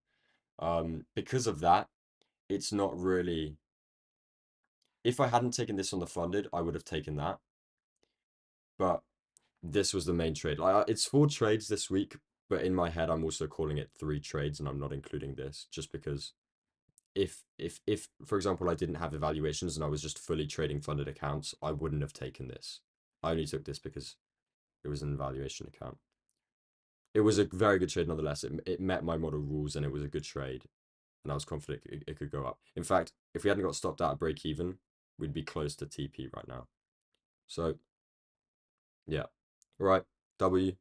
Because of that, it's not really. If I hadn't taken this on the funded, I would have taken that. But this was the main trade. It's 4 trades this week, but in my head, I'm also calling it 3 trades, and I'm not including this just because if for example I didn't have evaluations and I was just fully trading funded accounts, I wouldn't have taken this. I only took this because it was an evaluation account. It was a very good trade nonetheless. It met my model rules and it was a good trade, and I was confident it could go up. In fact, if we hadn't got stopped out at break even, we'd be close to TP right now. So yeah, all right, W.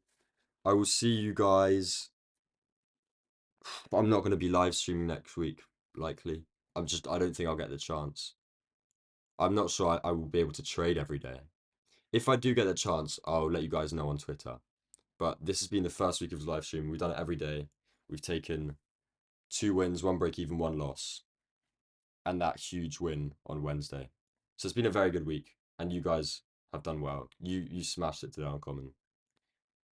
I will see you guys. I'm not going to be live streaming next week, likely. I don't think I'll get the chance. I'm not sure I will be able to trade every day. If I do get the chance, I'll let you guys know on Twitter. But this has been the first week of live stream. We've done it every day. We've taken 2 wins, 1 break even, 1 loss, and that huge win on Wednesday. So it's been a very good week, and you guys have done well. You smashed it today, Uncommon.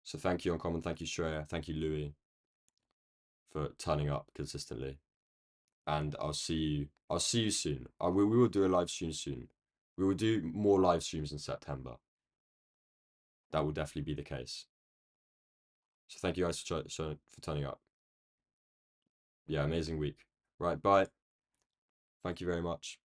So thank you, Uncommon. Thank you, Shreya. Thank you, Louis, for turning up consistently. And I'll see you. I'll see you soon. We will do a live stream soon. We will do more live streams in September. That will definitely be the case. So thank you guys for turning up. Yeah, amazing week. Right, bye. Thank you very much.